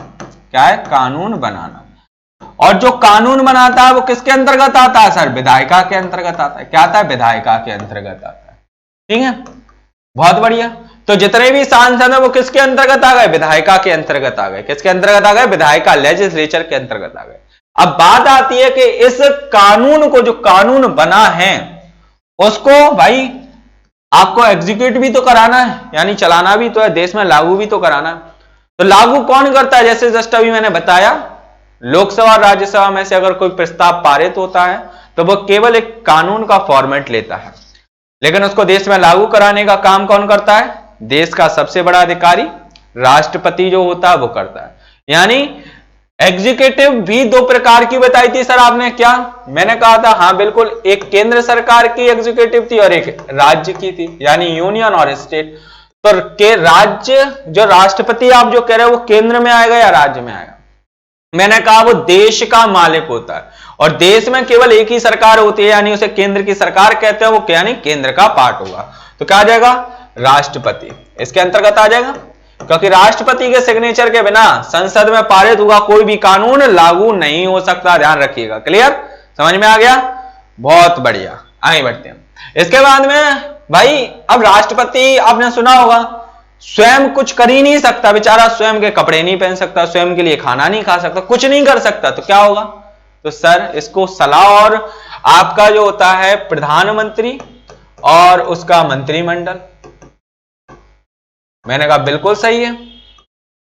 क्या है? कानून बनाना। और जो कानून बनाता है वो किसके अंतर्गत आता है सर? विधायिका के अंतर्गत आता है। क्या आता है? विधायिका के अंतर्गत आता है। ठीक है, बहुत बढ़िया। तो जितने भी सांसद है वो किसके अंतर्गत आ गए? विधायिका के अंतर्गत आ गए। किसके अंतर्गत आ गए? विधायिका, लेजिस्लेचर के अंतर्गत आ गए। अब बात आती है कि इस कानून को, जो कानून बना है, उसको भाई आपको एग्जीक्यूट भी तो कराना है, यानी चलाना भी तो है, देश में लागू भी तो कराना है। तो लागू कौन करता है? जैसे जस्ट अभी मैंने बताया, लोकसभा और राज्यसभा में से अगर कोई प्रस्ताव पारित होता है तो वह केवल एक कानून का फॉर्मेट लेता है, लेकिन उसको देश में लागू कराने का काम कौन करता है? देश का सबसे बड़ा अधिकारी राष्ट्रपति जो होता है वो करता है। यानी एग्जीक्यूटिव भी 2 प्रकार की बताई थी सर आपने। क्या मैंने कहा था? हाँ बिल्कुल, एक केंद्र सरकार की एग्जीक्यूटिव थी और एक राज्य की थी, यानी यूनियन और स्टेट। तो के राज्य, जो राष्ट्रपति आप जो कह रहे हो, वो केंद्र में आएगा या राज्य में आएगा? मैंने कहा वो देश का मालिक होता है, और देश में केवल एक ही सरकार होती है, यानी उसे केंद्र की सरकार कहते हैं। वो क्या, यानी केंद्र का पार्ट होगा। तो क्या आ जाएगा? राष्ट्रपति इसके अंतर्गत आ जाएगा, क्योंकि राष्ट्रपति के सिग्नेचर के बिना संसद में पारित हुआ कोई भी कानून लागू नहीं हो सकता। ध्यान रखिएगा। क्लियर? समझ में आ गया? बहुत बढ़िया। आगे बढ़ते हैं। इसके बाद में भाई, अब राष्ट्रपति आपने सुना होगा, स्वयं कुछ कर ही नहीं सकता बेचारा, स्वयं के कपड़े नहीं पहन सकता, स्वयं के लिए खाना नहीं खा सकता, कुछ नहीं कर सकता। तो क्या होगा? तो सर इसको सलाह, और आपका जो होता है प्रधानमंत्री और उसका मंत्रिमंडल। मैंने कहा बिल्कुल सही है,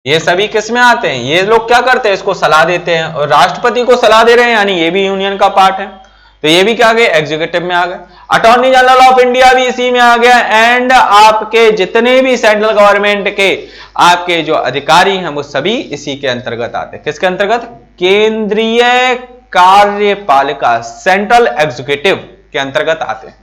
ये सभी किस में आते हैं? ये लोग क्या करते हैं? इसको सलाह देते हैं, और राष्ट्रपति को सलाह दे रहे हैं, यानी ये भी यूनियन का पार्ट है। तो ये भी क्या आ गए? एग्जीक्यूटिव में आ गए। अटॉर्नी जनरल ऑफ इंडिया भी इसी में आ गया। एंड आपके जितने भी सेंट्रल गवर्नमेंट के आपके जो अधिकारी हैं वो सभी इसी के अंतर्गत आते हैं। किसके अंतर्गत? केंद्रीय कार्यपालिका, सेंट्रल एग्जीक्यूटिव। के अंतर्गत आते हैं।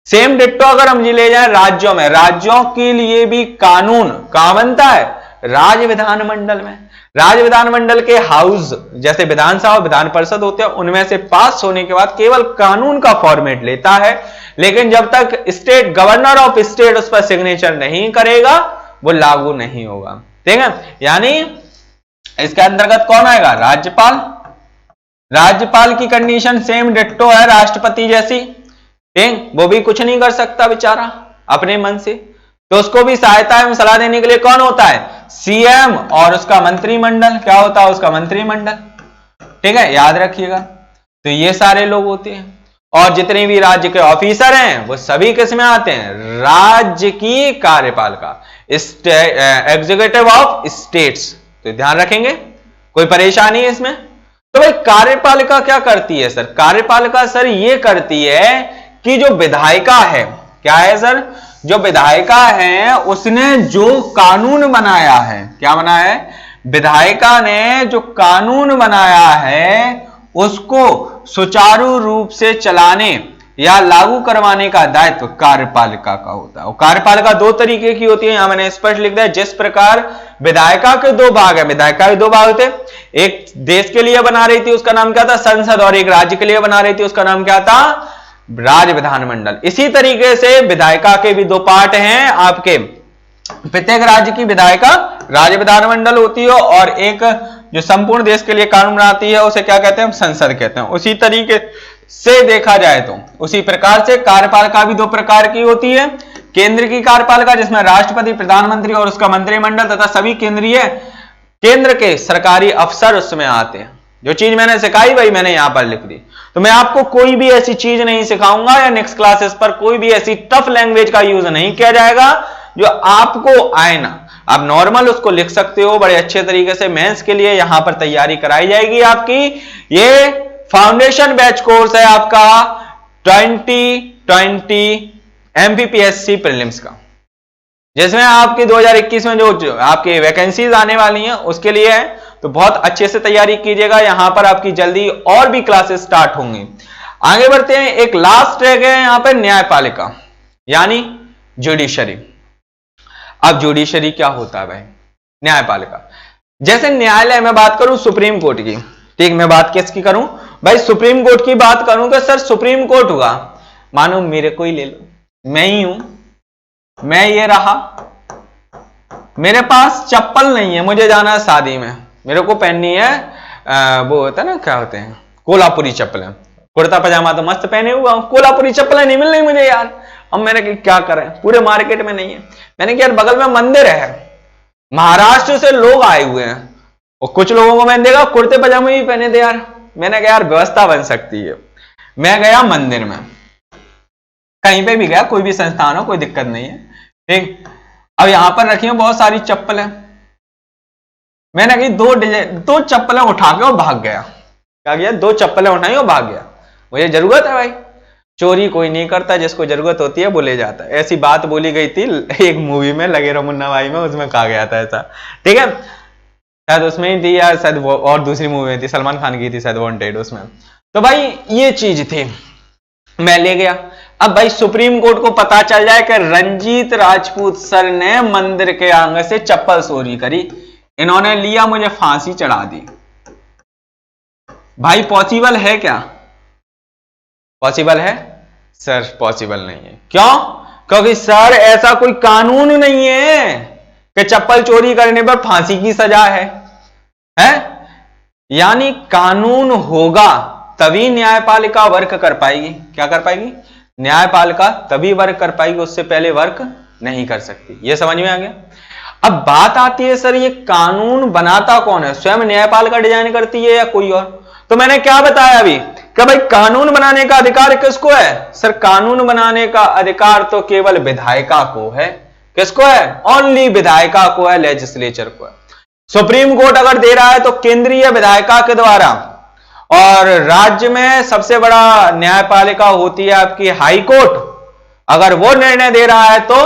सेम डिट्टो अगर हम ले जाए राज्यों में, राज्यों के लिए भी कानून कहां बनता है? राज्य विधानमंडल में। राज्य विधानमंडल के हाउस जैसे विधानसभा विधान परिषद होते हैं, उनमें से पास होने के बाद केवल कानून का फॉर्मेट लेता है, लेकिन जब तक स्टेट गवर्नर ऑफ स्टेट उस पर सिग्नेचर नहीं करेगा वो लागू नहीं होगा। ठीक है, यानी इसके अंतर्गत कौन आएगा? राज्यपाल। राज्यपाल की कंडीशन सेम डिट्टो है राष्ट्रपति जैसी। ठीक, वो भी कुछ नहीं कर सकता बेचारा अपने मन से, तो उसको भी सहायता एवं सलाह देने के लिए कौन होता है? सीएम और उसका मंत्रिमंडल। क्या होता है? उसका मंत्रिमंडल। ठीक है, याद रखिएगा। तो ये सारे लोग होते हैं, और जितने भी राज्य के ऑफिसर हैं वो सभी किस में आते हैं? राज्य की कार्यपालिका, एग्जीक्यूटिव ऑफ स्टेट्स। तो ध्यान रखेंगे, कोई परेशानी है इसमें? तो भाई कार्यपालिका क्या करती है सर? कार्यपालिका सर ये करती है कि जो विधायिका है, क्या है सर? जो विधायिका है उसने जो कानून बनाया है, क्या बनाया है? विधायिका ने जो कानून बनाया है उसको सुचारू रूप से चलाने या लागू करवाने का दायित्व कार्यपालिका का होता है। और कार्यपालिका दो तरीके की होती है, यहां मैंने स्पष्ट लिख दिया। जिस प्रकार विधायिका के दो भाग है, विधायिका के दो भाग थे, एक देश के लिए बना रही थी उसका नाम क्या था? संसद, और एक राज्य के लिए बना रही थी उसका नाम क्या था? राज्य विधानमंडल। इसी तरीके से विधायिका के भी दो पार्ट हैं आपके। प्रत्येक राज्य की विधायिका राज्य विधानमंडल होती है, और एक जो संपूर्ण देश के लिए कानून बनाती है उसे क्या कहते हैं? संसद कहते हैं। उसी तरीके से देखा जाए तो उसी प्रकार से कार्यपालिका भी दो प्रकार की होती है। केंद्र की कार्यपालिका जिसमें राष्ट्रपति, प्रधानमंत्री और उसका मंत्रिमंडल तथा सभी केंद्र के सरकारी अफसर उसमें आते हैं। जो चीज मैंने सिखाई वही मैंने यहां पर लिख दी। तो मैं आपको कोई भी ऐसी चीज नहीं सिखाऊंगा, या नेक्स्ट क्लासेस पर कोई भी ऐसी टफ लैंग्वेज का यूज नहीं किया जाएगा जो आपको आए ना। आप नॉर्मल उसको लिख सकते हो बड़े अच्छे तरीके से। मेंस के लिए यहां पर तैयारी कराई जाएगी आपकी। ये फाउंडेशन बैच कोर्स है आपका 2020 एमपीपीएससी प्रीलिम्स का, जिसमें आपकी 2021 में जो आपकी वैकेंसीज आने वाली हैं उसके लिए है। तो बहुत अच्छे से तैयारी कीजिएगा, यहां पर आपकी जल्दी और भी क्लासेस स्टार्ट होंगी। आगे बढ़ते हैं। एक लास्ट रह गए यहां पर न्यायपालिका यानी जुडिशरी। अब जुडिशरी क्या होता है भाई? न्यायपालिका। जैसे न्यायालय में बात करूं सुप्रीम कोर्ट की, ठीक, मैं बात किसकी करूं भाई? सुप्रीम कोर्ट की बात करूं तो सर सुप्रीम कोर्ट हुआ, मानो मेरे को ही ले लो, मैं ही हूं, मैं ये रहा, मेरे पास चप्पल नहीं है, मुझे जाना है शादी में, मेरे को पहननी है वो होता है ना, क्या होते हैं, कोल्हापुरी चप्पलें। कुर्ता पजामा तो मस्त पहने हुआ हूं, कोल्हापुरी चप्पलें नहीं मिल रही मुझे यार। अब मैंने क्या करें, पूरे मार्केट में नहीं है। मैंने कहा यार बगल में मंदिर है, महाराष्ट्र से लोग आए हुए हैं, और कुछ लोगों को मैंने देखा कुर्ते पजामे भी पहने थे यार। मैंने कहा यार व्यवस्था बन सकती है। मैं गया मंदिर में, कहीं पे भी गया, कोई भी संस्थान हो, कोई दिक्कत नहीं है, ठीक। अब यहां पर रखी हैं बहुत सारी चप्पलें। मैंने कही दो चप्पलें उठा के और भाग गया। क्या किया? दो चप्पलें उठाई और भाग गया। मुझे जरूरत है भाई, चोरी कोई नहीं करता, जिसको जरूरत होती है वो ले जाता है। ऐसी बात बोली गई थी एक मूवी में, लगे रहो मुन्ना भाई में, उसमें कहा गया था ऐसा, ठीक है। शायद उसमें ही थी, या शायद और दूसरी मूवी में थी, सलमान खान की थी शायद, वांटेड, उसमें। तो भाई ये चीज थी, मैं ले गया। अब भाई सुप्रीम कोर्ट को पता चल जाए कि रंजीत राजपूत सर ने मंदिर के आंगन से चप्पल चोरी करी, इन्होंने लिया, मुझे फांसी चढ़ा दी। भाई पॉसिबल है क्या? पॉसिबल है सर? पॉसिबल नहीं है। क्यों? क्योंकि सर ऐसा कोई कानून नहीं है कि चप्पल चोरी करने पर फांसी की सजा है? यानी कानून होगा तभी न्यायपालिका वर्क कर पाएगी। क्या कर पाएगी? न्यायपालिका तभी वर्क कर पाएगी, उससे पहले वर्क नहीं कर सकती। यह समझ में आ गया? अब बात आती है सर ये कानून बनाता कौन है? स्वयं न्यायपालिका डिजाइन करती है या कोई और? तो मैंने क्या बताया अभी कि भाई कानून बनाने का अधिकार किसको है? सर कानून बनाने का अधिकार तो केवल विधायिका को है। किसको है? ओनली विधायिका को है, लेजिस्लेचर को है। सुप्रीम कोर्ट अगर दे रहा है तो केंद्रीय विधायिका के द्वारा, और राज्य में सबसे बड़ा न्यायपालिका होती है आपकी हाई कोर्ट। अगर वो निर्णय दे रहा है तो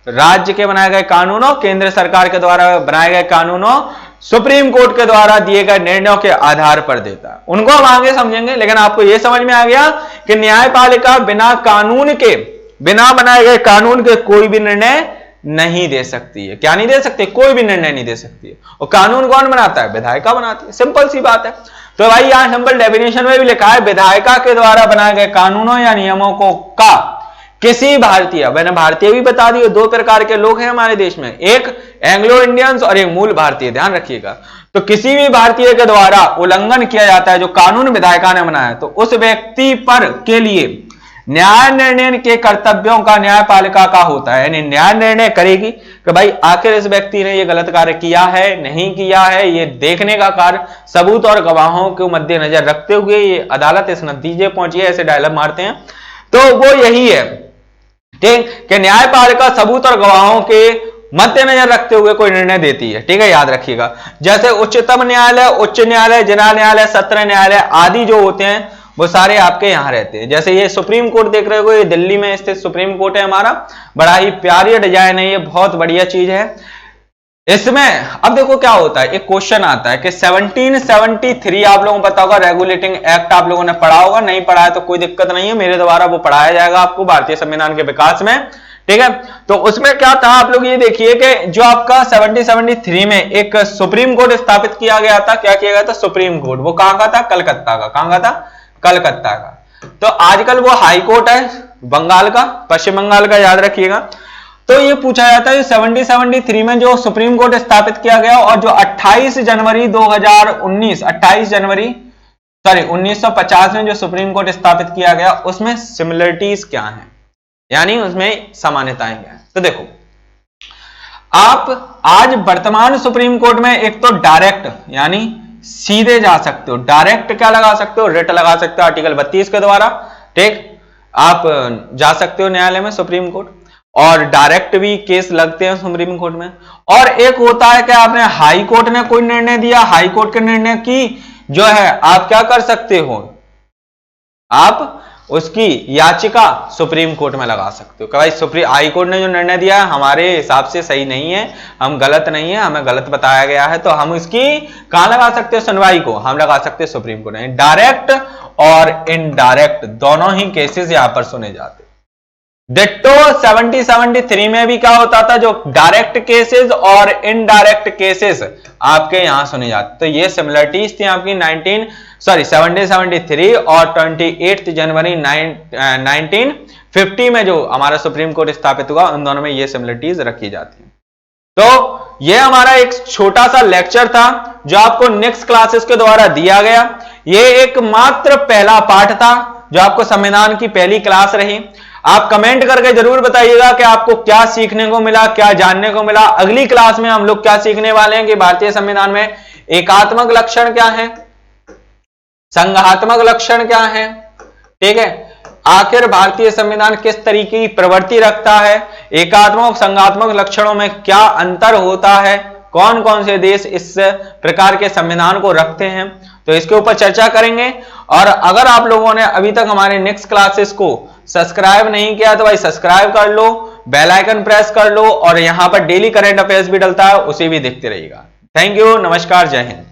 राज्य के बनाए गए कानूनों, केंद्र सरकार के द्वारा बनाए गए कानूनों, सुप्रीम कोर्ट के द्वारा दिए गए निर्णयों के आधार पर देता है। उनको हम आगे समझेंगे, लेकिन आपको यह समझ में आ गया कि न्यायपालिका बिना कानून के, बिना बनाए गए कानून के कोई भी निर्णय नहीं दे सकती है। क्या नहीं दे सकती? कोई भी निर्णय नहीं दे सकती है। और कानून कौन बनाता है? विधायिका बनाती है। सिंपल सी बात है। तो भाई यहां सिंपल डेफिनेशन में भी लिखा है, विधायिका के द्वारा बनाए गए कानूनों या नियमों को का किसी भारतीय, मैंने भारतीय भी बता दिए, दो प्रकार के लोग हैं हमारे देश में, एक एंग्लो इंडियंस और एक मूल भारतीय, ध्यान रखिएगा। तो किसी भी भारतीय के द्वारा उल्लंघन किया जाता है जो कानून विधायिका ने बनाया, तो उस व्यक्ति पर के लिए न्याय निर्णय के कर्तव्यों का न्यायपालिका का होता है। यानी न्याय निर्णय करेगी कि भाई आखिर इस व्यक्ति ने यह गलत कार्य किया है नहीं किया है, ये देखने का कार्य सबूत और गवाहों को मद्देनजर रखते हुए ये अदालत इस नतीजे पहुंची है, ऐसे डायलॉग मारते हैं। तो वो यही है, ठीक, कि न्यायपालिका सबूत और गवाहों के मद्देनजर रखते हुए कोई निर्णय देती है। ठीक है, याद रखिएगा। जैसे उच्चतम न्यायालय, उच्च न्यायालय, जिला न्यायालय, सत्र न्यायालय आदि जो होते हैं वो सारे आपके यहां रहते हैं। जैसे ये सुप्रीम कोर्ट देख रहे हो, ये दिल्ली में स्थित सुप्रीम कोर्ट है हमारा, बड़ा ही प्यारी डिजाइन है, ये बहुत बढ़िया चीज है। इसमें अब देखो क्या होता है, एक क्वेश्चन आता है कि 1773 आप लोगों को पता होगा, रेगुलेटिंग एक्ट आप लोगों ने पढ़ा होगा, नहीं पढ़ा है तो कोई दिक्कत नहीं है, मेरे द्वारा वो पढ़ाया जाएगा आपको भारतीय संविधान के विकास में। ठीक है, तो उसमें क्या था, आप लोग ये देखिए कि जो आपका 1773 में एक सुप्रीम कोर्ट स्थापित किया गया था। क्या किया गया था? Supreme court. वो कहां का था? कलकत्ता का। कहां का था? कलकत्ता का। तो आजकल वो हाई कोर्ट है बंगाल का, पश्चिम बंगाल का, याद रखिएगा। तो ये पूछा जाता है 1773 में जो सुप्रीम कोर्ट स्थापित किया गया और जो 28 जनवरी 1950 में जो सुप्रीम कोर्ट स्थापित किया गया, उसमें सिमिलरिटीज क्या हैं, यानी उसमें समानताएं क्या हैं। तो देखो, आप आज वर्तमान सुप्रीम कोर्ट में एक तो डायरेक्ट यानी सीधे जा सकते हो, डायरेक्ट क्या लगा सकते हो? रिट लगा सकते हो आर्टिकल 32 के द्वारा। ठीक, आप जा सकते हो न्यायालय में, सुप्रीम कोर्ट, और डायरेक्ट भी केस लगते हैं सुप्रीम कोर्ट में। और एक होता है कि आपने हाई कोर्ट ने कोई निर्णय दिया, हाई कोर्ट के निर्णय की जो है आप क्या कर सकते हो, आप उसकी याचिका सुप्रीम कोर्ट में लगा सकते हो कि भाई हाई कोर्ट ने जो निर्णय दिया है हमारे हिसाब से सही नहीं है, हम गलत नहीं है, हमें गलत बताया गया है। तो हम इसकी कहां लगा सकते हैं? सुनवाई को हम लगा सकते हैं सुप्रीम कोर्ट में। डायरेक्ट और इनडायरेक्ट दोनों ही केसेस यहां पर सुने जाते। डिट्टो 1773 में भी क्या होता था, जो डायरेक्ट केसेस और इनडायरेक्ट केसेस आपके यहां सुने जाते। तो ये सिमिलरिटीज थी आपकी 1773 और 28 जनवरी 1950 में जो हमारा सुप्रीम कोर्ट स्थापित हुआ, उन दोनों में ये सिमिलरिटीज रखी जाती है। तो ये हमारा एक छोटा सा लेक्चर था जो आपको नेक्स्ट क्लासेस के द्वारा दिया गया। ये एक मात्र पहला पाठ था जो आपको संविधान की पहली क्लास रही। आप कमेंट करके जरूर बताइएगा कि आपको क्या सीखने को मिला, क्या जानने को मिला। अगली क्लास में हम लोग क्या सीखने वाले हैं कि भारतीय संविधान में एकात्मक लक्षण क्या है, संघात्मक लक्षण क्या है, ठीक है, आखिर भारतीय संविधान किस तरीके की प्रवृत्ति रखता है, एकात्मक और संघात्मक लक्षणों में क्या अंतर होता है, कौन कौन से देश इस प्रकार के संविधान को रखते हैं, तो इसके ऊपर चर्चा करेंगे। और अगर आप लोगों ने अभी तक हमारे नेक्स्ट क्लासेस को सब्सक्राइब नहीं किया तो भाई सब्सक्राइब कर लो, बेल आइकन प्रेस कर लो, और यहां पर डेली करंट अफेयर्स भी डलता है, उसे भी देखते रहिएगा। थैंक यू, नमस्कार, जय हिंद।